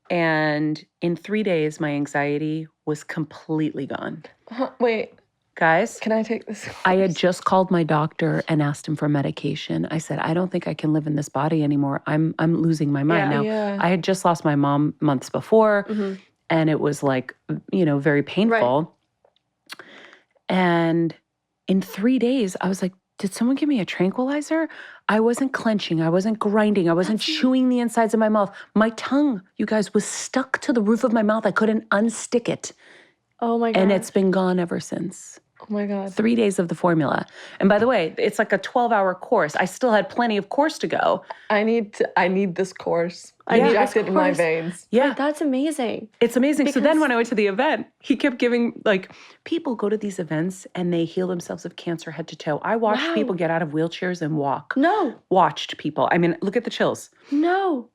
And in 3 days, my anxiety was completely gone. Wait, Guys, can I take this? I had just called my doctor and asked him for medication. I said, I don't think I can live in this body anymore. I'm losing my mind now. Yeah. I had just lost my mom months before. And it was like, very painful. Right. And in 3 days, I was like, did someone give me a tranquilizer? I wasn't clenching. I wasn't grinding. I wasn't chewing the insides of my mouth. My tongue, you guys, was stuck to the roof of my mouth. I couldn't unstick it. Oh my God. And it's been gone ever since. Oh my God. 3 days of The Formula. And by the way, it's like a 12-hour course. I still had plenty of course to go. I need this course. I need inject this it in my course. veins. Yeah. That's amazing. It's amazing. So then when I went to the event, he kept giving, people go to these events and they heal themselves of cancer head to toe. I watched people get out of wheelchairs and walk. No. Watched people. I mean, look at the chills. No.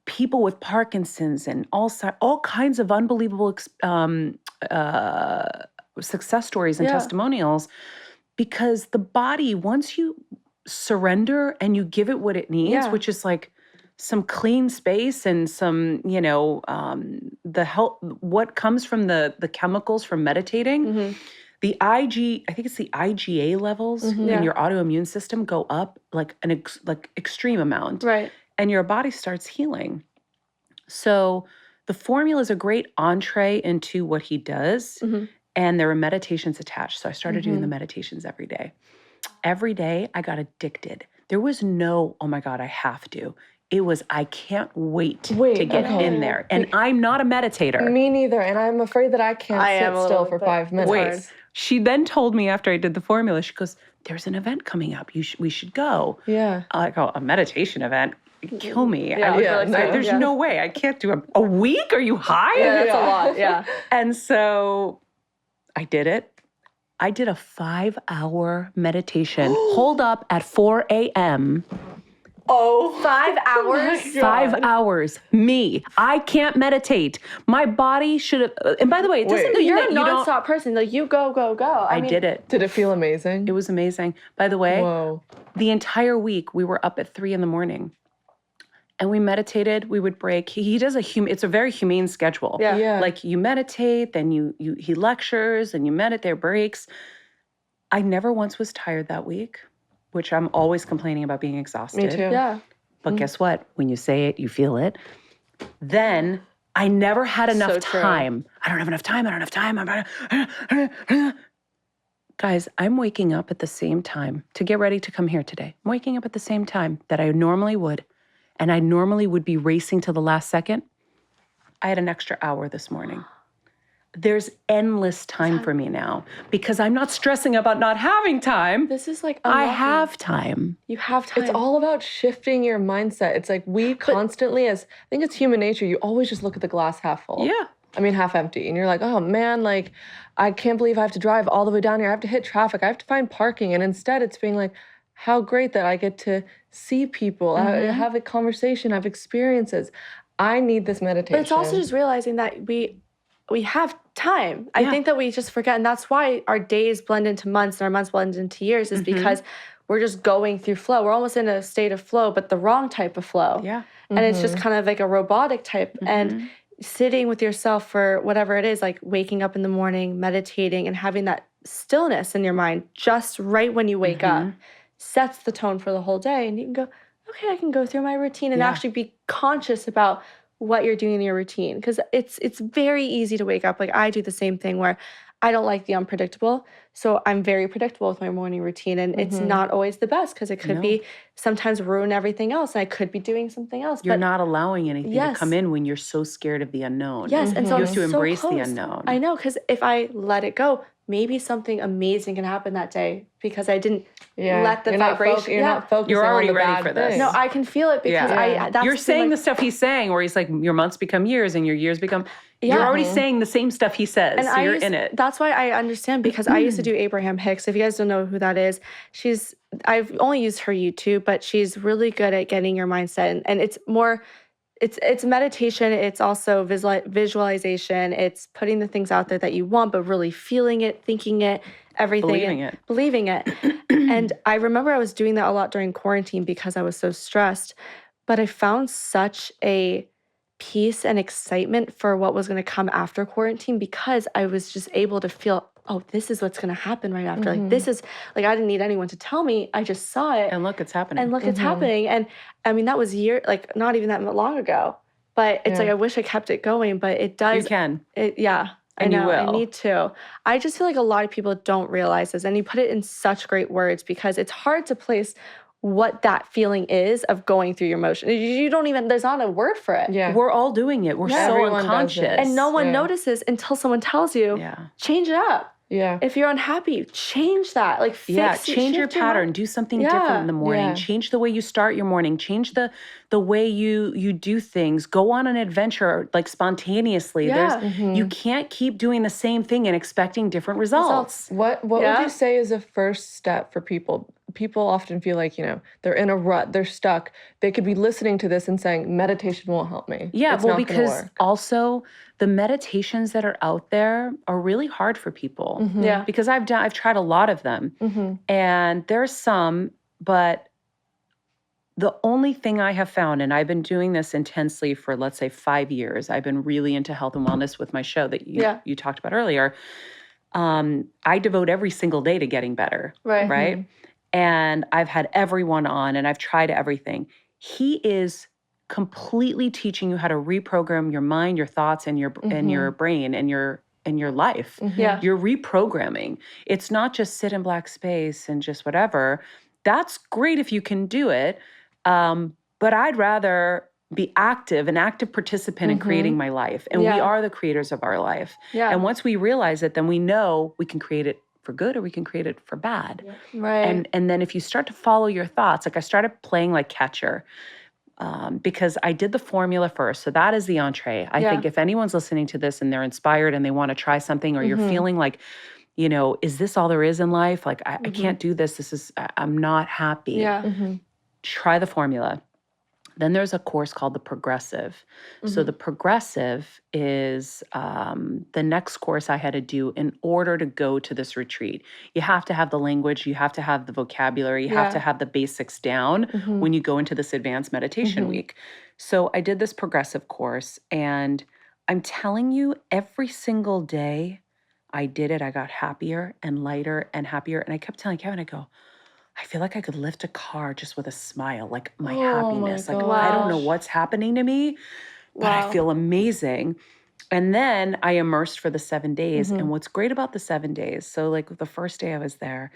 People with Parkinson's and all kinds of unbelievable success stories and testimonials, because the body, once you surrender and you give it what it needs, which is like some clean space and some, the help, what comes from the chemicals from meditating, the I think it's the IgA levels in your autoimmune system go up like extreme amount. Right. And your body starts healing. So The Formula is a great entree into what he does. And there were meditations attached. So I started doing the meditations every day. Every day I got addicted. There was no, oh my God, I have to. It was, I can't wait to get in there. And I'm not a meditator. Me neither. And I'm afraid that I can't sit still for 5 minutes. Wait. She then told me after I did The Formula, she goes, there's an event coming up. We should go. Yeah. I go, a meditation event? Kill me. Yeah, There's no way. I can't do a week? Are you high? Yeah, that's a lot. Yeah. And so I did it. I did a 5-hour meditation. Hold up at 4 a.m. Oh, 5 hours? 5 hours. Me. I can't meditate. My body should have. And by the way, it doesn't mean You're that a you don't. nonstop person. Like, you go, go, go. I did it. Did it feel amazing? It was amazing. By the way, Whoa. the entire week we were up at 3 a.m. And we meditated. We would break. He does it's a very humane schedule. Yeah. Like you meditate, then he lectures, and you meditate. There are breaks. I never once was tired that week, which I'm always complaining about being exhausted. Me too. Yeah. But guess what? When you say it, you feel it. Then I never had enough So true. time. I don't have enough time. Guys, I'm waking up at the same time to get ready to come here today. I'm waking up at the same time that I normally would. And I normally would be racing to the last second. I had an extra hour this morning. There's endless time for me now because I'm not stressing about not having time. This is like I unlocking. have time. You have time. It's all about shifting your mindset. It's like we constantly, I think it's human nature, you always just look at the glass half full. Yeah. I mean, half empty. And you're like, oh man, like, I can't believe I have to drive all the way down here. I have to hit traffic. I have to find parking. And instead it's being like, how great that I get to see people, have a conversation, have experiences. I need this meditation. But it's also just realizing that we have time. I think that we just forget. And that's why our days blend into months and our months blend into years is because we're just going through flow. We're almost in a state of flow, but the wrong type of flow. Yeah. And it's just kind of like a robotic type. And sitting with yourself for whatever it is, like waking up in the morning, meditating, and having that stillness in your mind just right when you wake up sets the tone for the whole day. And you can go, okay, I can go through my routine and actually be conscious about what you're doing in your routine. Because it's very easy to wake up. Like I do the same thing where I don't like the unpredictable. So I'm very predictable with my morning routine. And it's not always the best because it could be sometimes ruin everything else. And I could be doing something else. You're not allowing anything to come in when you're so scared of the unknown. Yes. And so you have to I'm so embrace the close. unknown. I know, because if I let it go, maybe something amazing can happen that day because I didn't let the vibration. You're not focusing You're already on the ready bad for this. things. No, I can feel it because You're saying the stuff he's saying, where he's like, your months become years and your years become. You're already saying the same stuff he says. And so you're in it. That's why I understand, because I used to do Abraham Hicks. If you guys don't know who that is, I've only used her YouTube, but she's really good at getting your mindset. And it's more, it's meditation. It's also visualization. It's putting the things out there that you want, but really feeling it, thinking it, everything. Believing it. And I remember I was doing that a lot during quarantine because I was so stressed. But I found such a peace and excitement for what was going to come after quarantine because I was just able to feel, oh, this is what's going to happen right after. Like, this is, like, I didn't need anyone to tell me. I just saw it. And look, it's happening. It's happening. And I mean, that was not even that long ago. But it's like, I wish I kept it going, but it does. You can. I know. You will. I need to. I just feel like a lot of people don't realize this. And you put it in such great words because it's hard to place what that feeling is of going through your emotion. You don't even, there's not a word for it. Yeah. We're all doing it. We're so Everyone unconscious. does it. And no one notices until someone tells you, change it up. Yeah. If you're unhappy, change that. Like, change your pattern. Do something different in the morning. Yeah. Change the way you start your morning. Change the way you do things. Go on an adventure, like, spontaneously. You can't keep doing the same thing and expecting different results. What would you say is a first step for people? People often feel like, they're in a rut, they're stuck. They could be listening to this and saying, meditation won't help me. Yeah, it's well, not because work. also the meditations that are out there are really hard for people. Yeah. Because I've tried a lot of them. And there's some, but the only thing I have found, and I've been doing this intensely for, let's say, 5 years. I've been really into health and wellness with my show that you talked about earlier. I devote every single day to getting better. Right? And I've had everyone on and I've tried everything. He is completely teaching you how to reprogram your mind, your thoughts, and your brain and your life. Yeah. You're reprogramming. It's not just sit in black space and just whatever. That's great if you can do it. But I'd rather be an active participant in creating my life. And we are the creators of our life. Yeah. And once we realize it, then we know we can create it for good or we can create it for bad. Right. And then if you start to follow your thoughts, like I started playing like catcher because I did the formula first. So that is the entree. I think if anyone's listening to this and they're inspired and they want to try something or you're feeling like, is this all there is in life? Like, I can't do this. I'm not happy. Yeah. Try the formula. Then there's a course called the Progressive. So the Progressive is the next course I had to do in order to go to this retreat. You have to have the language. You have to have the vocabulary. You have to have the basics down when you go into this advanced meditation week. So I did this Progressive course, and I'm telling you, every single day I did it, I got happier and lighter and happier. And I kept telling Kevin, I go, I feel like I could lift a car just with a smile, like my happiness. Like, I don't know what's happening to me, but I feel amazing. And then I immersed for the 7 days. And what's great about the 7 days, so like the first day I was there,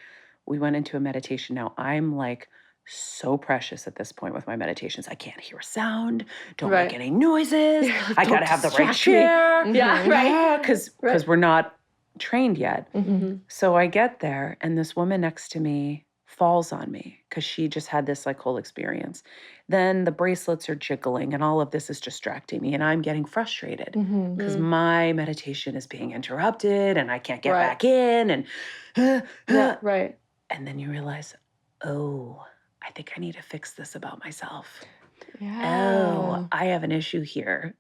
we went into a meditation. Now I'm like so precious at this point with my meditations. I can't hear a sound, don't make any noises. I got to have the right chair. Because we're not trained yet. So I get there and this woman next to me falls on me because she just had this like whole experience. Then the bracelets are jiggling and all of this is distracting me and I'm getting frustrated because my meditation is being interrupted and I can't get back in and and then you realize, oh, I think I need to fix this about myself. Oh, I have an issue here.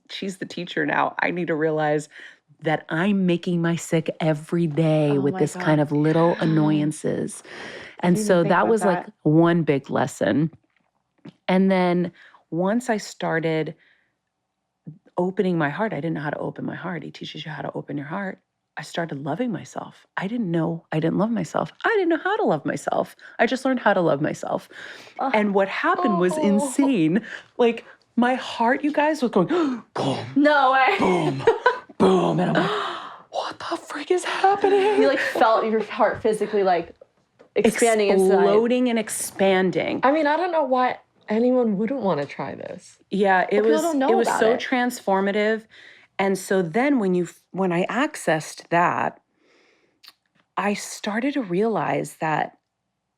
She's the teacher now. I need to realize that I'm making my sick every day with this kind of little annoyances. And so that was like one big lesson. And then once I started opening my heart. I didn't know how to open my heart. He teaches you how to open your heart. I started loving myself. I didn't know I didn't love myself. I didn't know how to love myself. I just learned how to love myself. And what happened was insane. Like my heart, you guys, was going boom, No way. boom, boom. And I'm like, what the frick is happening? You like felt your heart physically like expanding exploding and expanding. I mean, I don't know why anyone wouldn't want to try this. Yeah, it was don't know it was about so it. transformative. And so then when I accessed that, I started to realize that,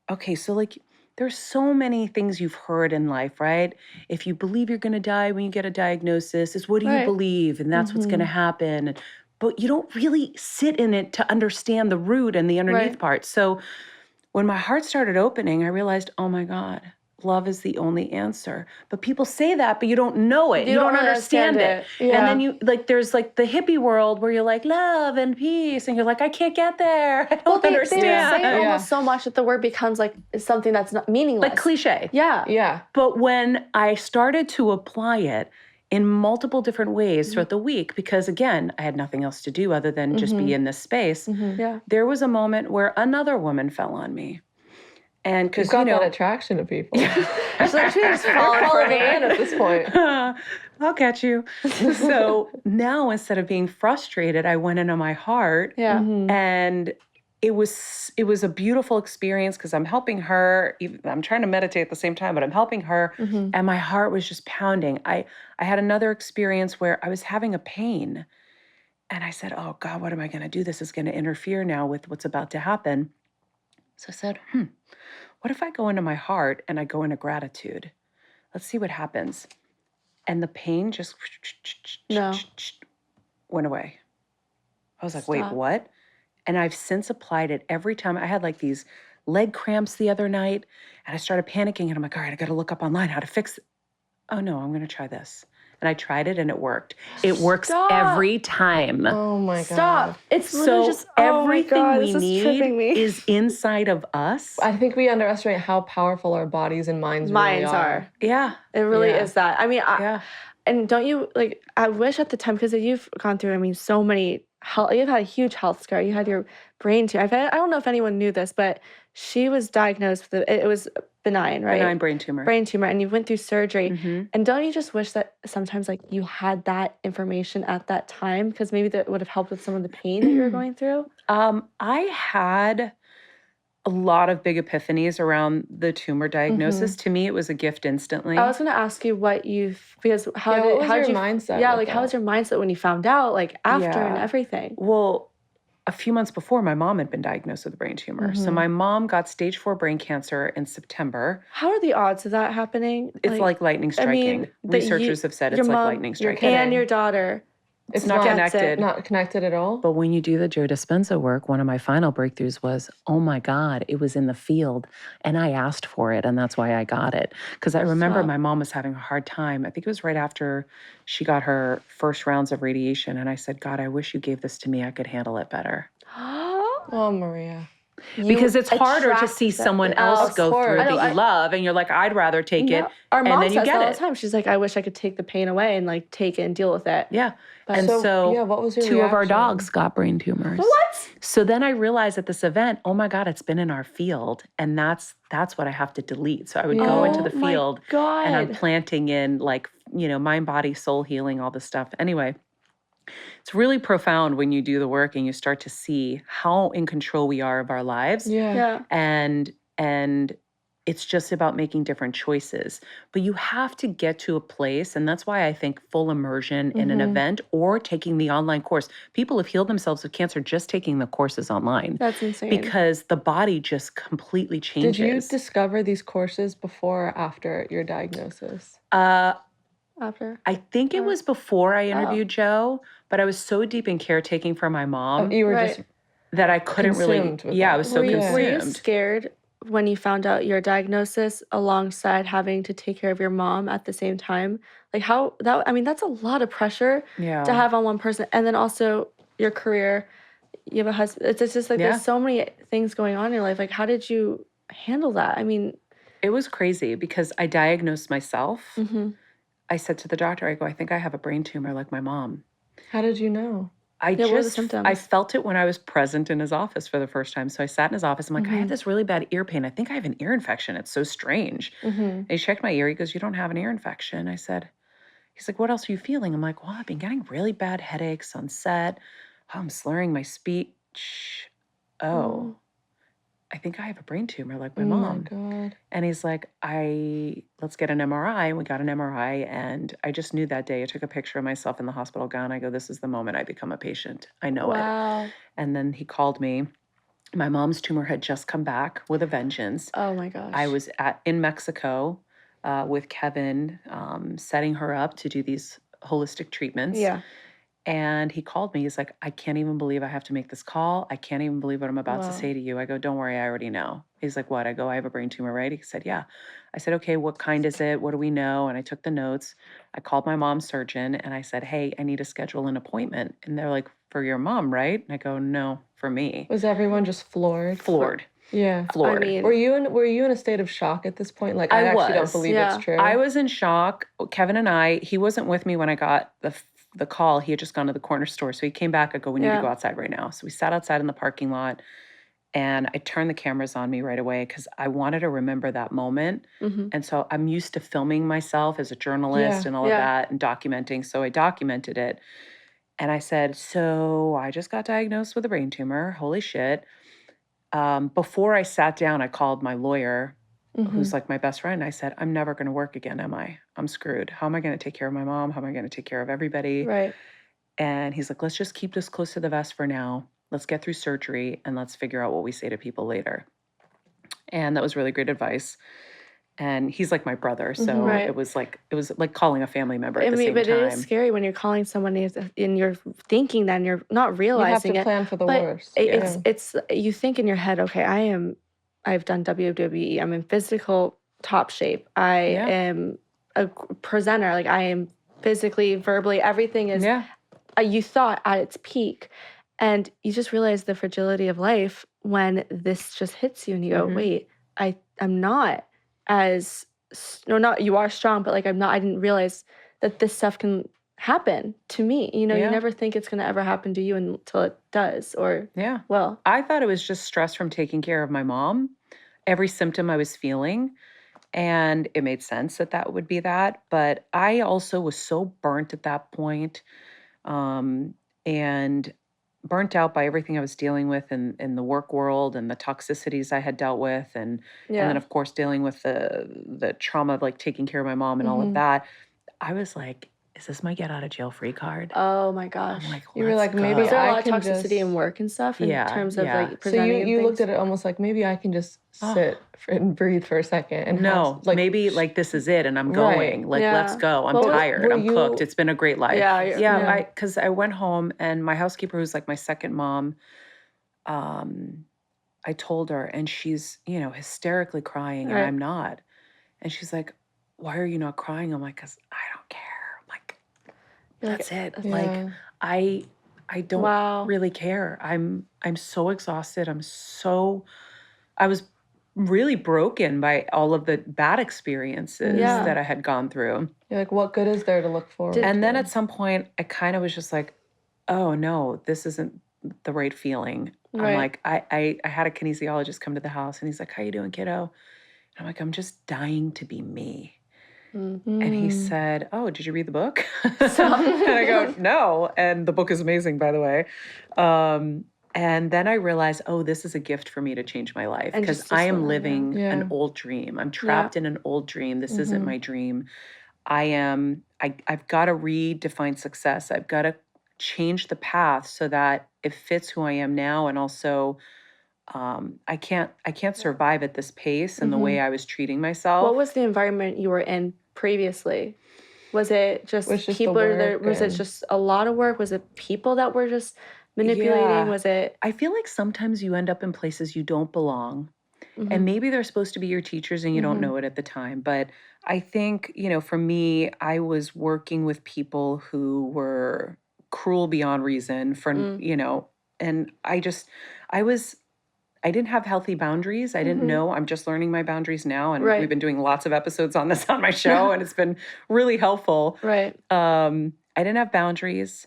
okay, so like there's so many things you've heard in life, right? If you believe you're going to die when you get a diagnosis, it's what do you believe? And that's what's going to happen. But you don't really sit in it to understand the root and the underneath part. So when my heart started opening, I realized, oh my God, love is the only answer. But people say that, but you don't know it. You don't really understand it. Yeah. And then you, like, there's like the hippie world where you're like, love and peace. And you're like, I can't get there. I don't understand. They say it almost so much that the word becomes like something that's not meaningless. Like cliche. Yeah. Yeah. But when I started to apply it in multiple different ways throughout the week, because again, I had nothing else to do other than just be in this space, Yeah. there was a moment where another woman fell on me. And because, You've got that attraction to people. She's like, she's falling for me. at this point. I'll catch you. So now instead of being frustrated, I went into my heart. Yeah. And it was a beautiful experience because I'm helping her. I'm trying to meditate at the same time, but I'm helping her. And my heart was just pounding. I had another experience where I was having a pain. And I said, oh God, what am I going to do? This is going to interfere now with what's about to happen. So I said, what if I go into my heart and I go into gratitude? Let's see what happens. And the pain just went away. I was like, wait, what? And I've since applied it every time. I had like these leg cramps the other night and I started panicking and I'm like, all right, I got to look up online how to fix it. Oh no, I'm going to try this. And I tried it and it worked. It works every time. Oh my God. Stop. It's literally just everything we this is tripping me. need is inside of us. I think we underestimate how powerful our bodies and minds really are. Yeah. It really Yeah. is that. I mean, Yeah. and don't you, like, I wish at the time, because you've gone through, I mean, so many health, you've had a huge health scare. You had your brain tumor. I don't know if anyone knew this, but she was diagnosed with, it was benign, right? Benign brain tumor. Brain tumor, and you went through surgery. And don't you just wish that sometimes, like, you had that information at that time? Because maybe that would have helped with some of the pain that you were going through? I had a lot of big epiphanies around the tumor diagnosis. To me, it was a gift instantly. I was going to ask you what because how Yeah, did what was how your did you mindset Yeah, with like how that? was your mindset when you found out, like after and everything? Well, a few months before, my mom had been diagnosed with a brain tumor. So my mom got stage 4 brain cancer in September. How are the odds of that happening? It's like lightning striking. that Researchers have said your it's like mom lightning striking. kidding. and your daughter. It's not not connected. Not connected at all. But when you do the Joe Dispenza work, one of my final breakthroughs was, oh my God, it was in the field. And I asked for it, and that's why I got it. Because I remember my mom was having a hard time. I think it was right after she got her first rounds of radiation. And I said, God, I wish you gave this to me. I could handle it better. Oh, Maria. Because it's harder to attract see that- someone Oh, else of go course. through I know, that you love. And you're like, I'd rather take it. Our mom and then you says get that all it. the time. She's like, I wish I could take the pain away and like take it and deal with it. Yeah. And So, so yeah, what was your 2 of our reaction? dogs got brain tumors. What? So then I realized at this event, oh my God, it's been in our field. And that's what I have to delete. So I would go into the Oh my field God. and I'm planting in like, mind, body, soul healing, all this stuff. Anyway, it's really profound when you do the work and you start to see how in control we are of our lives. Yeah. And it's just about making different choices. But you have to get to a place, and that's why I think full immersion in an event or taking the online course. People have healed themselves of cancer just taking the courses online. That's insane. Because the body just completely changes. Did you discover these courses before or after your diagnosis? After? I think it was before I interviewed Joe, but I was so deep in caretaking for my mom You were Right. just that I couldn't really. consumed with Yeah, that. I was so Were you consumed. scared when you found out your diagnosis alongside having to take care of your mom at the same time? Like that's a lot of pressure Yeah. to have on one person. And then also your career, you have a husband. It's just like there's so many things going on in your life. Like how did you handle that? I mean, It was crazy because I diagnosed myself. I said to the doctor, I go, I think I have a brain tumor like my mom. How did you know? what were the symptoms? I felt it when I was present in his office for the first time. So I sat in his office. I'm like, I have this really bad ear pain. I think I have an ear infection. It's so strange. And he checked my ear. He goes, you don't have an ear infection. I said, he's like, what else are you feeling? I'm like, well, I've been getting really bad headaches on set. Oh, I'm slurring my speech. Oh, I think I have a brain tumor like my mom. Oh my God. And he's like, let's get an MRI. And we got an MRI. And I just knew that day. I took a picture of myself in the hospital gown. I go, this is the moment I become a patient. I know it. And then he called me. My mom's tumor had just come back with a vengeance. Oh my gosh. I was in Mexico with Kevin, setting her up to do these holistic treatments. Yeah. And he called me. He's like, I can't even believe I have to make this call. I can't even believe what I'm about to say to you. I go, don't worry, I already know. He's like, what? I go, I have a brain tumor, right? He said, yeah. I said, okay, what kind is it? What do we know? And I took the notes. I called my mom's surgeon and I said, hey, I need to schedule an appointment. And they're like, for your mom, right? And I go, no, for me. Was everyone just floored? Floored. Yeah. Floored. I mean, Were you in a state of shock at this point? Like, I actually don't believe it's true. I was in shock. Kevin and he wasn't with me when I got the call. He had just gone to the corner store. So he came back. I go, we need to go outside right now. So we sat outside in the parking lot and I turned the cameras on me right away because I wanted to remember that moment. And so I'm used to filming myself as a journalist and all of that and documenting. So I documented it. And I said, so I just got diagnosed with a brain tumor. Holy shit. Before I sat down, I called my lawyer, who's like my best friend. I said, I'm never going to work again, am I? I'm screwed. How am I going to take care of my mom? How am I going to take care of everybody? Right. And he's like, let's just keep this close to the vest for now. Let's get through surgery and let's figure out what we say to people later. And that was really great advice. And he's like my brother, so it was like calling a family member at the same time. But it is scary when you're calling someone and you're thinking that and you're not realizing you have to plan for the worst. It's you think in your head, okay, I've done WWE. I'm in physical top shape. I am a presenter. Like I am physically, verbally, everything is. You thought at its peak, and you just realize the fragility of life when this just hits you, and you go, wait, I'm not as not you are strong, but like I didn't realize that this stuff can happen to me. You never think it's going to ever happen to you until it does. Or well, I thought it was just stress from taking care of my mom. Every symptom I was feeling, and it made sense that would be that. But I also was so burnt at that point, and burnt out by everything I was dealing with in the work world and the toxicities I had dealt with, and then of course dealing with the trauma of like taking care of my mom and all of that. I was like, is this my get out of jail free card? Oh my gosh. I'm like, you were like, maybe is there a I lot can of toxicity in work and stuff in terms of like presenting? So you looked at it almost like maybe I can just sit and breathe for a second and maybe like this is it and I'm going. Like let's go. I'm tired. I'm cooked. It's been a great life. Because I went home and my housekeeper, who's like my second mom, I told her and she's hysterically crying and I'm not, and she's like, why are you not crying? I'm like, because I don't care. I'm like, that's it. Like I don't really care. I'm so exhausted. I was really broken by all of the bad experiences that I had gone through. You're like, what good is there to look forward to? And then at some point I kind of was just like, oh no, this isn't the right feeling. I'm like, I had a kinesiologist come to the house and he's like, how you doing, kiddo? And I'm like, I'm just dying to be me. And he said, oh, did you read the book? And I go, no. And the book is amazing, by the way. And then I realized, oh, this is a gift for me to change my life because I am living an old dream. I'm trapped in an old dream. This isn't my dream. I've got to redefine success. I've got to change the path so that it fits who I am now. And also, I can't survive at this pace and the way I was treating myself. What was the environment you were in previously? Was it just people there? Was it just a lot of work? Was it people that were just manipulating? Was it? I feel like sometimes you end up in places you don't belong. And maybe they're supposed to be your teachers and you don't know it at the time. But I think, for me, I was working with people who were cruel beyond reason for, and I I didn't have healthy boundaries. I didn't know. I'm just learning my boundaries now. And Right. we've been doing lots of episodes on this on my show, and it's been really helpful. Right. I didn't have boundaries.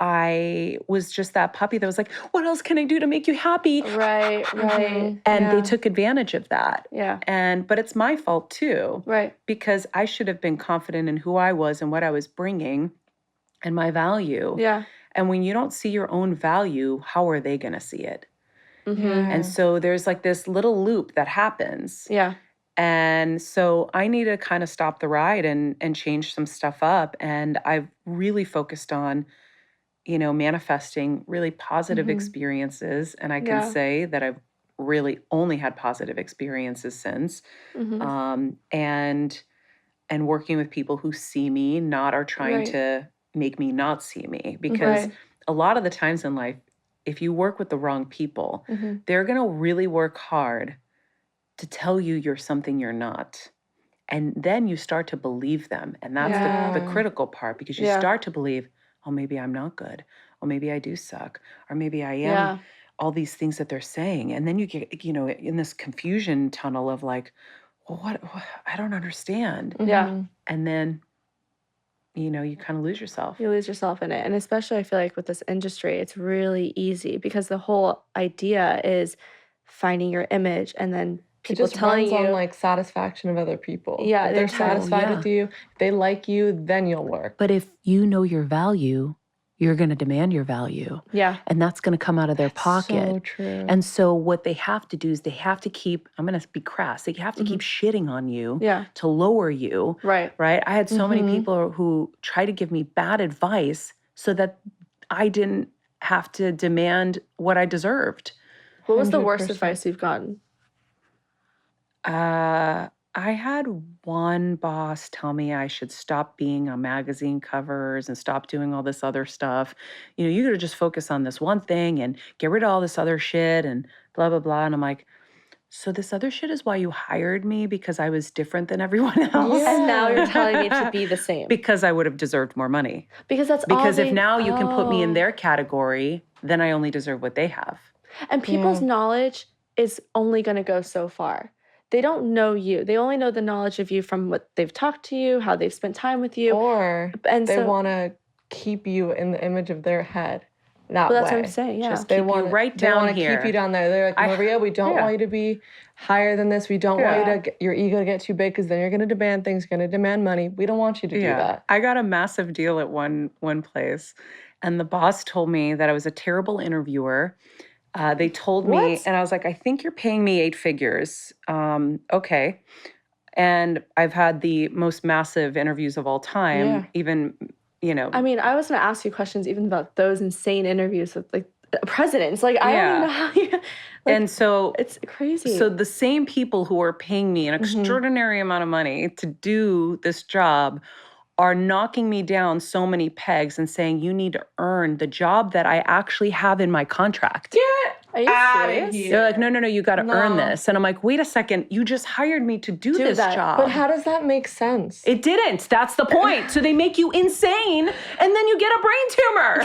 I was just that puppy that was like, what else can I do to make you happy? Right. Right. And they took advantage of that. Yeah. But it's my fault too. Right. Because I should have been confident in who I was and what I was bringing and my value. Yeah. And when you don't see your own value, how are they going to see it? Mm-hmm. And so there's like this little loop that happens. Yeah. And so I need to kind of stop the ride and change some stuff up. And I've really focused on, manifesting really positive experiences. And I can say that I've really only had positive experiences since. And working with people who see me, not are trying to make me not see me. Because a lot of the times in life, if you work with the wrong people, they're going to really work hard to tell you you're something you're not. And then you start to believe them. And that's the critical part, because you start to believe, oh, maybe I'm not good. Or maybe I do suck. Or maybe I am all these things that they're saying. And then you get, in this confusion tunnel of like, well, what I don't understand. Yeah. And then, you kind of lose yourself. You lose yourself in it. And especially I feel like with this industry, it's really easy because the whole idea is finding your image and then people it just telling runs you on like satisfaction of other people. Yeah, if they're they're telling- satisfied with you, if they like you, then you'll work. But if you know your value, you're going to demand your value. Yeah. And that's going to come out of their pocket. So true. And so what they have to do is they have to keep, I'm going to be crass, they have to keep shitting on you to lower you. Right. Right? I had so many people who tried to give me bad advice so that I didn't have to demand what I deserved. What was the worst 100%. advice you've gotten? I had one boss tell me I should stop being on magazine covers and stop doing all this other stuff. You got to just focus on this one thing and get rid of all this other shit and blah, blah, blah. And I'm like, so this other shit is why you hired me, because I was different than everyone else? And now you're telling me to be the same. Because I would have deserved more money. Because that's Because all if now you can put me in their category, then I only deserve what they have. And people's knowledge is only going to go so far. They don't know you. They only know the knowledge of you from what they've talked to you, how they've spent time with you. Or And they so- want to keep you in the image of their head. That Well, that's way. what I'm saying, yeah. Just They keep you want right they down want to here. keep you down there. They're like, Maria, we don't want you to be higher than this. We don't want you to get your ego to get too big, because then you're going to demand things, going to demand money. We don't want you to do that. I got a massive deal at one place, and the boss told me that I was a terrible interviewer. They told me, and I was like, I think you're paying me 8 figures. Okay. And I've had the most massive interviews of all time, even, I mean, I was going to ask you questions even about those insane interviews with like presidents. Like, I don't even know how you. And so It's crazy. So the same people who are paying me an extraordinary amount of money to do this job are knocking me down so many pegs and saying, you need to earn the job that I actually have in my contract. Are you serious? They're like, no, you got to earn this. And I'm like, wait a second, you just hired me to do this that. job. But how does that make sense? It didn't. That's the point. So they make you insane, and then you get a brain tumor.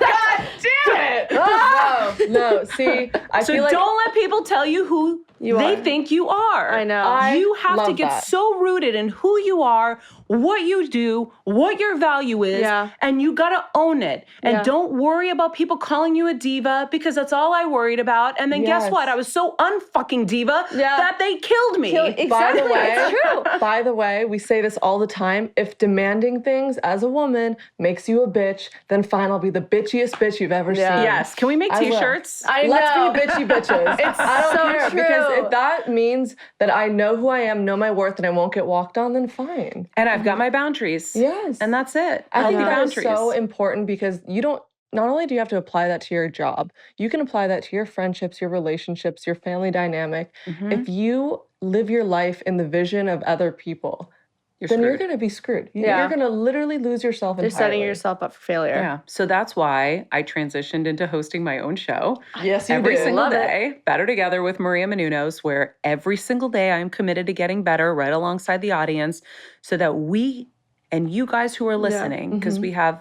God damn it. No, see, I So feel like don't let people tell you who they think you are. I know. You have to love get that. so rooted in who you are, what you do, what your value is, and you gotta own it. And don't worry about people calling you a diva, because that's all I worried about. And then guess Yes. what? I was so unfucking diva that they killed me. Exactly. By the way, It's true. By the way, we say this all the time. If demanding things as a woman makes you a bitch, then fine, I'll be the bitchiest bitch you've ever seen. Yes. Can we make I will. t-shirts? I know. Let's be bitchy bitches. I don't so care, true. because if that means that I know who I am, know my worth, and I won't get walked on, then fine. And I've got my boundaries. Yes. And that's it. I think Healthy that is boundaries. so important, because you don't, not only do you have to apply that to your job, you can apply that to your friendships, your relationships, your family dynamic. If you live your life in the vision of other people, then screwed. you're going to be screwed. Yeah. You're going to literally lose yourself You're entirely. setting yourself up for failure. Yeah. So that's why I transitioned into hosting my own show. Yes, you Every do. single Love it. day, Better Together with Maria Menounos, where every single day I'm committed to getting better right alongside the audience, so that we And you guys who are listening, because we have,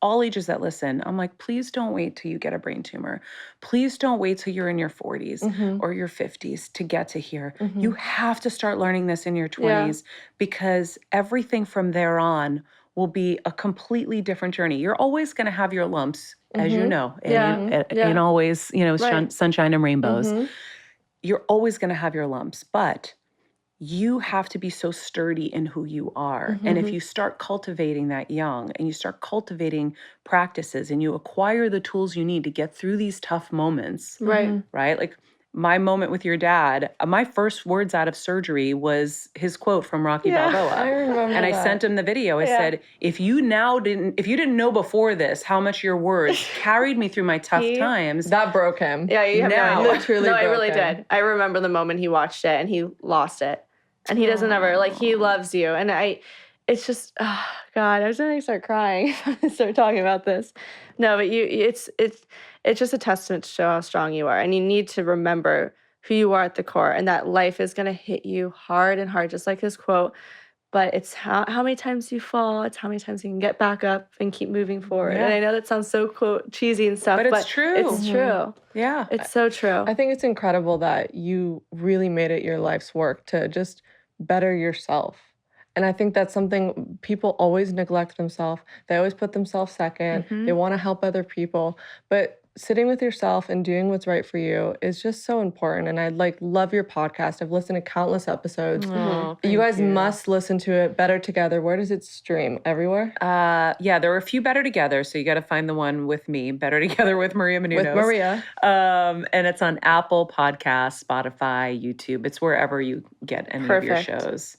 all ages that listen, I'm like, please don't wait till you get a brain tumor. Please don't wait till you're in your 40s or your 50s to get to here. You have to start learning this in your 20s because everything from there on will be a completely different journey. You're always going to have your lumps, as you know, and always, sunshine and rainbows. You're always going to have your lumps, but you have to be so sturdy in who you are. And if you start cultivating that young and you start cultivating practices and you acquire the tools you need to get through these tough moments, right? Like my moment with your dad, my first words out of surgery was his quote from Rocky Balboa. I remember and that. I sent him the video. I said, if you didn't know before this how much your words carried me through my tough times. That broke him. Yeah, you have Now- no idea. Literally No, I broke really him. did. I remember the moment he watched it and he lost it. And he doesn't ever, like, he loves you. And it's just, oh, God, I was going to start crying if I start talking about this. No, but it's just a testament to show how strong you are. And you need to remember who you are at the core and that life is going to hit you hard and hard, just like his quote. But it's how many times you fall, it's how many times you can get back up and keep moving forward. Yeah. And I know that sounds so quote cheesy and stuff, But it's true. It's true. Yeah. It's so true. I think it's incredible that you really made it your life's work to just better yourself. And I think that's something people always neglect themselves. They always put themselves second. They want to help other people. But sitting with yourself and doing what's right for you is just so important. And I love your podcast. I've listened to countless episodes. You guys must listen to it. Better Together. Where does it stream? Everywhere? Yeah, there are a few Better Together, so you got to find the one with me, Better Together with Maria Menounos. With Maria. And it's on Apple Podcasts, Spotify, YouTube. It's wherever you get any of your shows.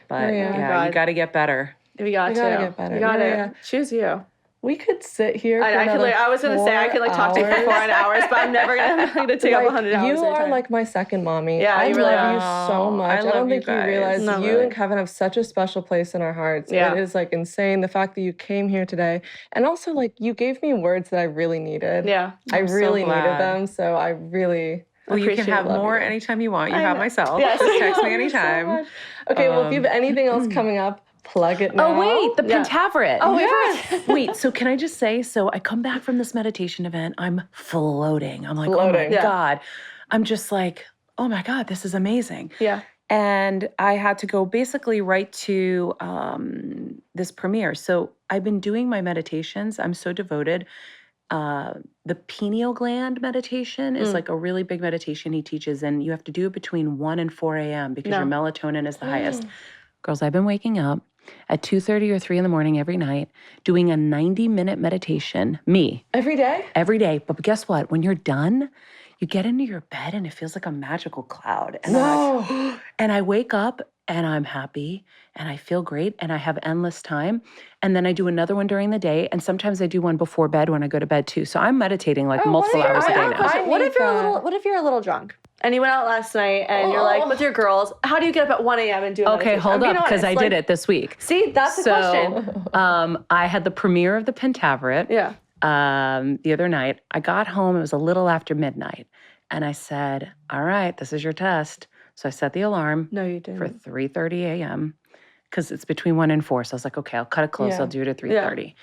But Maria. yeah, you got to get better. We got We to. gotta get better. You got Maria. to. Choose you. We could sit here for I was going to say, I could talk to you for 4 hours, but I'm never going to take up 100 hours. You at a are time. like my second mommy. Yeah, I you really love are. you so much. I love don't you think you guys. realize Not you really. and Kevin have such a special place in our hearts. Yeah. It is insane the fact that you came here today. And also you gave me words that I really needed. Yeah. I I'm so really needed glad. them. So I really Well, you can Appreciate have it. more Love you. anytime you want. You I have know. myself. Yes. Just text me Love you so anytime. much. Okay, well, if you have anything else coming up, plug it now. Oh, wait, the Yeah. Pentaverate. Oh, wait, yes. Wait, so can I just say, I come back from this meditation event, I'm floating. I'm like, oh Floating. my Yeah. God. I'm just like, oh my God, this is amazing. Yeah. And I had to go basically right to this premiere. So I've been doing my meditations. I'm so devoted. The pineal gland meditation is a really big meditation he teaches, and you have to do it between 1 and 4 a.m. because your melatonin is the highest. Girls, I've been waking up at 2:30 or 3 in the morning every night doing a 90-minute meditation, Every day? every day. But guess what? When you're done, you get into your bed and it feels like a magical cloud. And and I wake up and I'm happy and I feel great and I have endless time. And then I do another one during the day. And sometimes I do one before bed when I go to bed too. So I'm meditating multiple hours a day now. What if you're a little drunk and you went out last night and you're with your girls? How do you get up at 1 a.m. and do a Okay, meditation? hold I'm being up, because I honest. did it this week. See, that's the question. I had the premiere of the Pentaverate Yeah. the other night. I got home, it was a little after midnight. And I said, all right, this is your test. So I set the alarm No, you didn't. for 3:30 a.m. because it's between 1 and 4. So I was like, okay, I'll cut it close. Yeah. I'll do it at 3:30.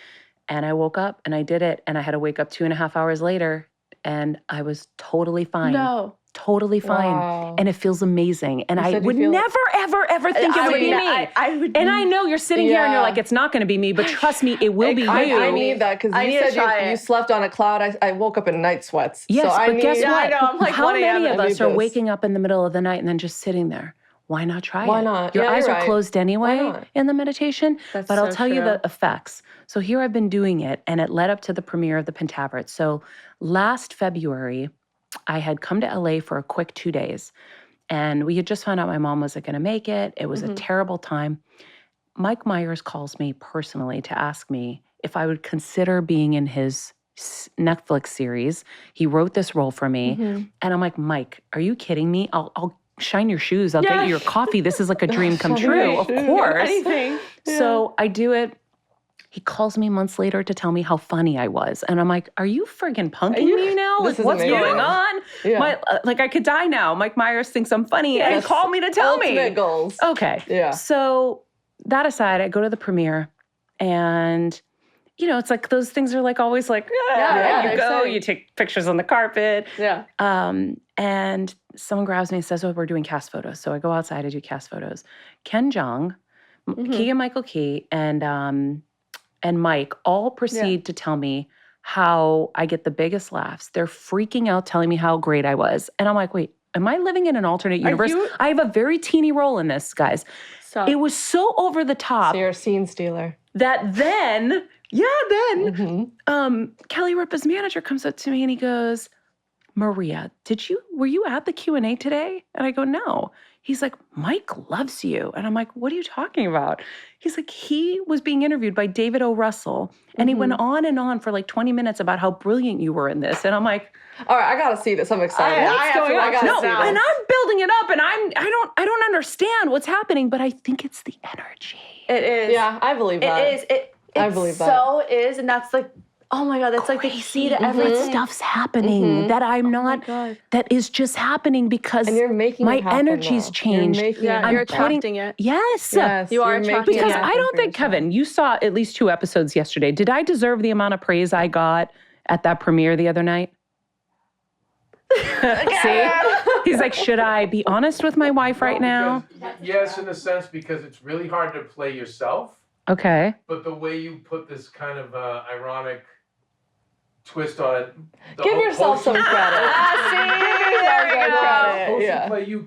And I woke up and I did it. And I had to wake up 2.5 hours later. And I was totally fine. No. Totally fine. Wow. And it feels amazing. And I said you would feel- never, ever think it would be me. I would. And I know you're sitting here and you're Yeah. like, it's not going to be me, but trust me, it will be you. I need that because I you need to said try you it. slept on a cloud. I woke up in night sweats. Yes, so but guess Yeah, what? I know, I'm like How 1 a.m. many of I us need are this. waking up in the middle of the night and then just sitting there? Why not try it? Why not? Your Yeah, eyes you're are right. closed anyway Why not? in the meditation. That's but I'll so tell you true. the effects. So here I've been doing it, and it led up to the premiere of the Pentaverate. So last February, I had come to LA for a quick 2 days. And we had just found out my mom wasn't going to make it. It was a terrible time. Mike Myers calls me personally to ask me if I would consider being in his Netflix series. He wrote this role for me. And I'm like, Mike, are you kidding me? I'll shine your shoes. I'll get you your coffee. This is like a dream come true, of course. Anything. So I do it. He calls me months later to tell me how funny I was. And I'm like, are you friggin' punking me now? This Like, is what's amazing. going on? Yeah. I could die now. Mike Myers thinks I'm funny and Yes. call me to tell me. Ultimate goals. Okay. Yeah. So that aside, I go to the premiere and, it's like those things are like always like, you go, exciting. you take pictures on the carpet. Yeah. And someone grabs me and says, we're doing cast photos. So I go outside, I do cast photos. Ken Jeong, Keegan-Michael Key, and Mike all proceed to tell me how I get the biggest laughs. They're freaking out, telling me how great I was. And I'm like, wait, am I living in an alternate universe? I have a very teeny role in this, guys. Stop. It was so over the top. So you're a scene stealer. That then, Kelly Ripa's manager comes up to me and he goes, Maria, were you at the Q&A today? And I go, no. He's like, Mike loves you. And I'm like, what are you talking about? He's like, he was being interviewed by David O. Russell. And he went on and on for like 20 minutes about how brilliant you were in this. And I'm like, all right, I gotta see this. I'm excited. I gotta no, see this. and I'm building it up and I don't understand what's happening, but I think it's the energy. It is. Yeah, I believe that. It is. I believe that. So is, and that's like, oh my God, that's like the key to everything. Stuff's happening that I'm not, that is just happening because and you're making my it happen, energy's though. changed. You're attracting it. Yes. You are you're attracting making Because it I happen don't for think, yourself. Kevin, you saw at least 2 episodes yesterday. Did I deserve the amount of praise I got at that premiere the other night? See? He's like, should I be honest with my wife right now? Yes, in a sense, because it's really hard to play yourself. Okay. But the way you put this kind of ironic twist on it. Give yourself some credit. Post play you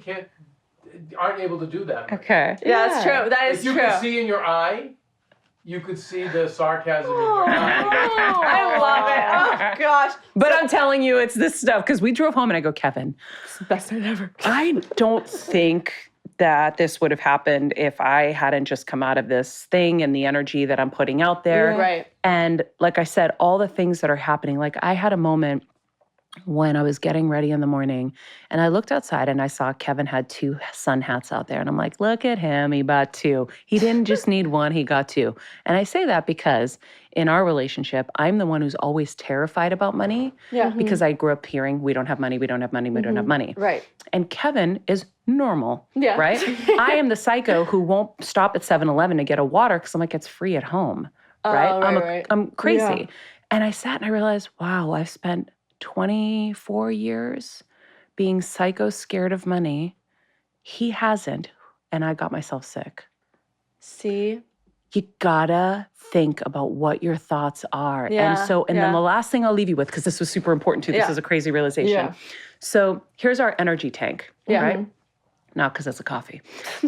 aren't able to do that. Okay. Yeah, that's true. That is You true. could see in your eye, you could see the sarcasm in your eye. I love it. Oh gosh. But I'm telling you, it's this stuff. Because we drove home and I go, Kevin, It's the best night ever. I don't think that this would have happened if I hadn't just come out of this thing and the energy that I'm putting out there. Right. And like I said, all the things that are happening, like I had a moment when I was getting ready in the morning and I looked outside and I saw Kevin had 2 sun hats out there. And I'm like, look at him, he bought 2. He didn't just need 1, he got 2. And I say that because in our relationship, I'm the one who's always terrified about money because I grew up hearing, we don't have money, we don't have money, we don't have money. Right. And Kevin is normal, Yeah. right? I am the psycho who won't stop at 7-Eleven to get a water because I'm like, it's free at home, right? Right. I'm crazy. Yeah. And I sat and I realized, wow, I've spent 24 years being psycho scared of money. He hasn't, and I got myself sick. See? You gotta think about what your thoughts are. Yeah, And then the last thing I'll leave you with, because this was super important too, this is a crazy realization. Yeah. So here's our energy tank, right? Not because it's a coffee,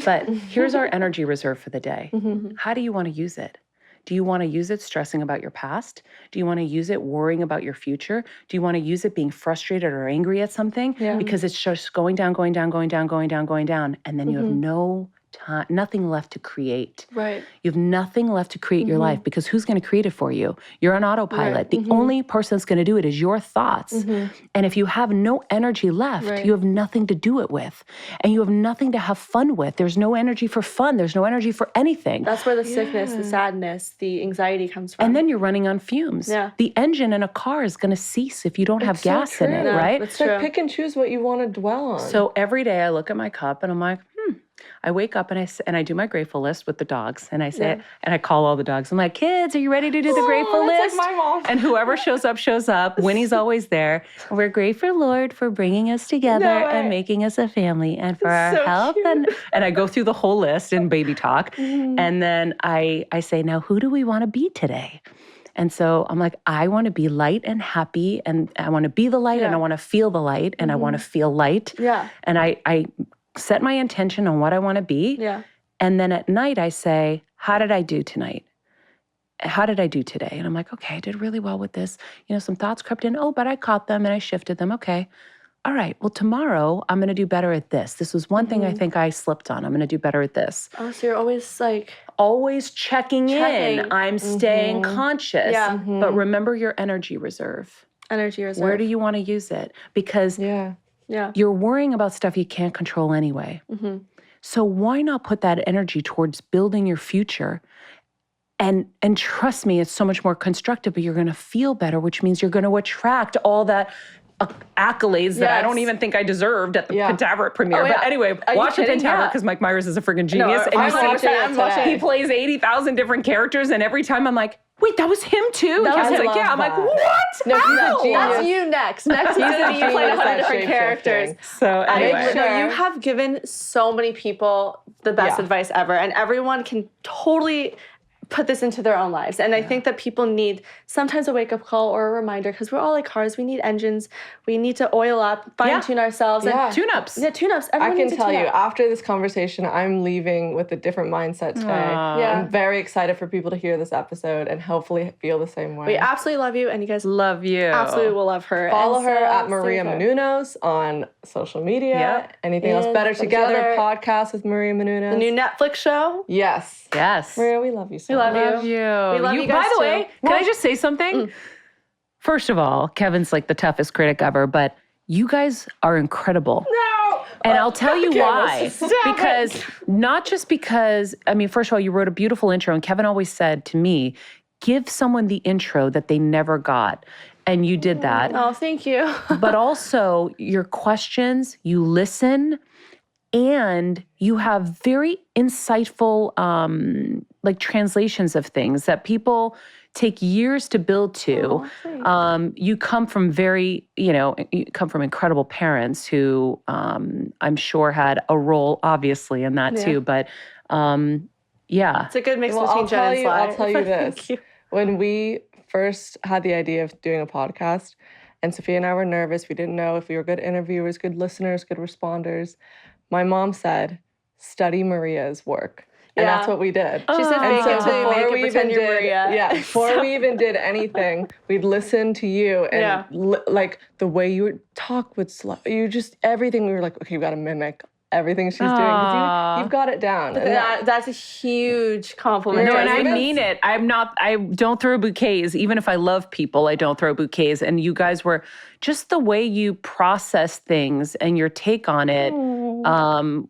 but here's our energy reserve for the day. How do you want to use it? Do you want to use it stressing about your past? Do you want to use it worrying about your future? Do you want to use it being frustrated or angry at something? Because it's just going down, going down, going down, going down, going down. And then you have no time, nothing left to create. Right. You have nothing left to create your life because who's going to create it for you? You're on autopilot. The only person that's going to do it is your thoughts. And if you have no energy left, you have nothing to do it with. And you have nothing to have fun with. There's no energy for fun. There's no energy for anything. That's where the sickness, the sadness, the anxiety comes from. And then you're running on fumes. Yeah. The engine in a car is going to cease if you don't have so gas in it, true. right? That's It's like true. pick and choose what you want to dwell on. So every day I look at my cup and I'm like, I wake up and I do my grateful list with the dogs and I say, and I call all the dogs. I'm like, kids, are you ready to do the grateful that's list? like my mom. And whoever shows up, shows up. Winnie's always there. We're grateful, Lord, for bringing us together and making us a family and for our so health. And I go through the whole list in baby talk. And then I say, now who do we want to be today? And so I'm like, I want to be light and happy and I want to be the light and I want to feel the light and I want to feel light. Yeah. And I set my intention on what I want to be. Yeah. And then at night I say, how did I do tonight? How did I do today? And I'm like, okay, I did really well with this. Some thoughts crept in. Oh, but I caught them and I shifted them. Okay. All right. Well, tomorrow I'm going to do better at this. This was one thing I think I slipped on. I'm going to do better at this. Oh, so you're always like, Always checking in. I'm staying conscious. Yeah. But remember your energy reserve. energy reserve. Where do you want to use it? Because Yeah. you're worrying about stuff you can't control anyway. So why not put that energy towards building your future? And trust me, it's so much more constructive, but you're going to feel better, which means you're going to attract all that accolades that I Yes. don't even think I deserved at the Yeah. Pentaverate premiere. Oh, yeah. But anyway, Are you watch the kidding? Pentaverate Yeah. because Mike Myers is a freaking genius. I'm and you watching see, it. I'm watching he it. plays 80,000 different characters, and every time I'm like, wait, that was him too. That And was Kevin's him. like, yeah. I'm like, Love what? that. No, he's a How? genius. That's you next. Next season, you played 100 That different characters. shape-shifting. So anyway. No, you have given so many people the best Yeah. advice ever, and everyone can totally put this into their own lives. And I think that people need sometimes a wake-up call or a reminder, because we're all like cars. We need engines. We need to oil up, fine-tune ourselves. Yeah. And Tune-ups. yeah, tune-ups. I Everyone can needs to tell tune you, up. after this conversation, I'm leaving with a different mindset today. Yeah. I'm very excited for people to hear this episode and hopefully feel the same way. We absolutely love you, and you guys Love you. absolutely will love her. Follow And her so at stay Maria with her. Menounos on social media. Yep. Anything else? And Better Better Together Together. podcast with Maria Menounos. The new Netflix show. Yes. Yes. Maria, we love you so We love much. Love you. We love you guys By the way, too. can I just say something? First of all, Kevin's like the toughest critic ever, but you guys are incredible. No! And I'll tell you why. Stop it. Because not just because, I mean, first of all, you wrote a beautiful intro, and Kevin always said to me, give someone the intro that they never got. And you did that. Oh, thank you. But also your questions, you listen, and you have very insightful like translations of things that people take years to build to. You come from you come from incredible parents who I'm sure had a role obviously in that too. But yeah. It's a good mix Well, between Jen and Sly. I'll tell you Thank this. you. When we first had the idea of doing a podcast, and Sophia and I were nervous, we didn't know if we were good interviewers, good listeners, good responders. My mom said, study Maria's work. And Yeah. that's what we did. She said, And fake so it till you before make it, we pretend even you're did, Maria. before we even did anything, we'd listen to you and Yeah. like the way you would talk with you just everything. We were like, okay, we got to mimic everything she's doing because you've got it down. And That's a huge compliment. No, to and us. I mean it. I don't throw bouquets. Even if I love people, I don't throw bouquets. And you guys were just the way you process things and your take on it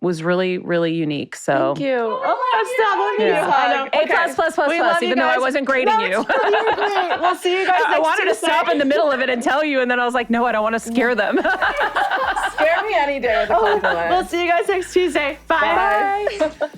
was really, really unique. So Thank you. Oh my God, stop. Look at you. I know. A plus, plus, plus, We plus, love you even though I guys. wasn't grading No, you. it's fine. You were great. We'll see you guys next I wanted to Tuesday. stop in the middle of it and tell you, and then I was like, no, I don't want to scare them. scare me any day with a compliment. We'll see you guys next Tuesday. Bye. Bye.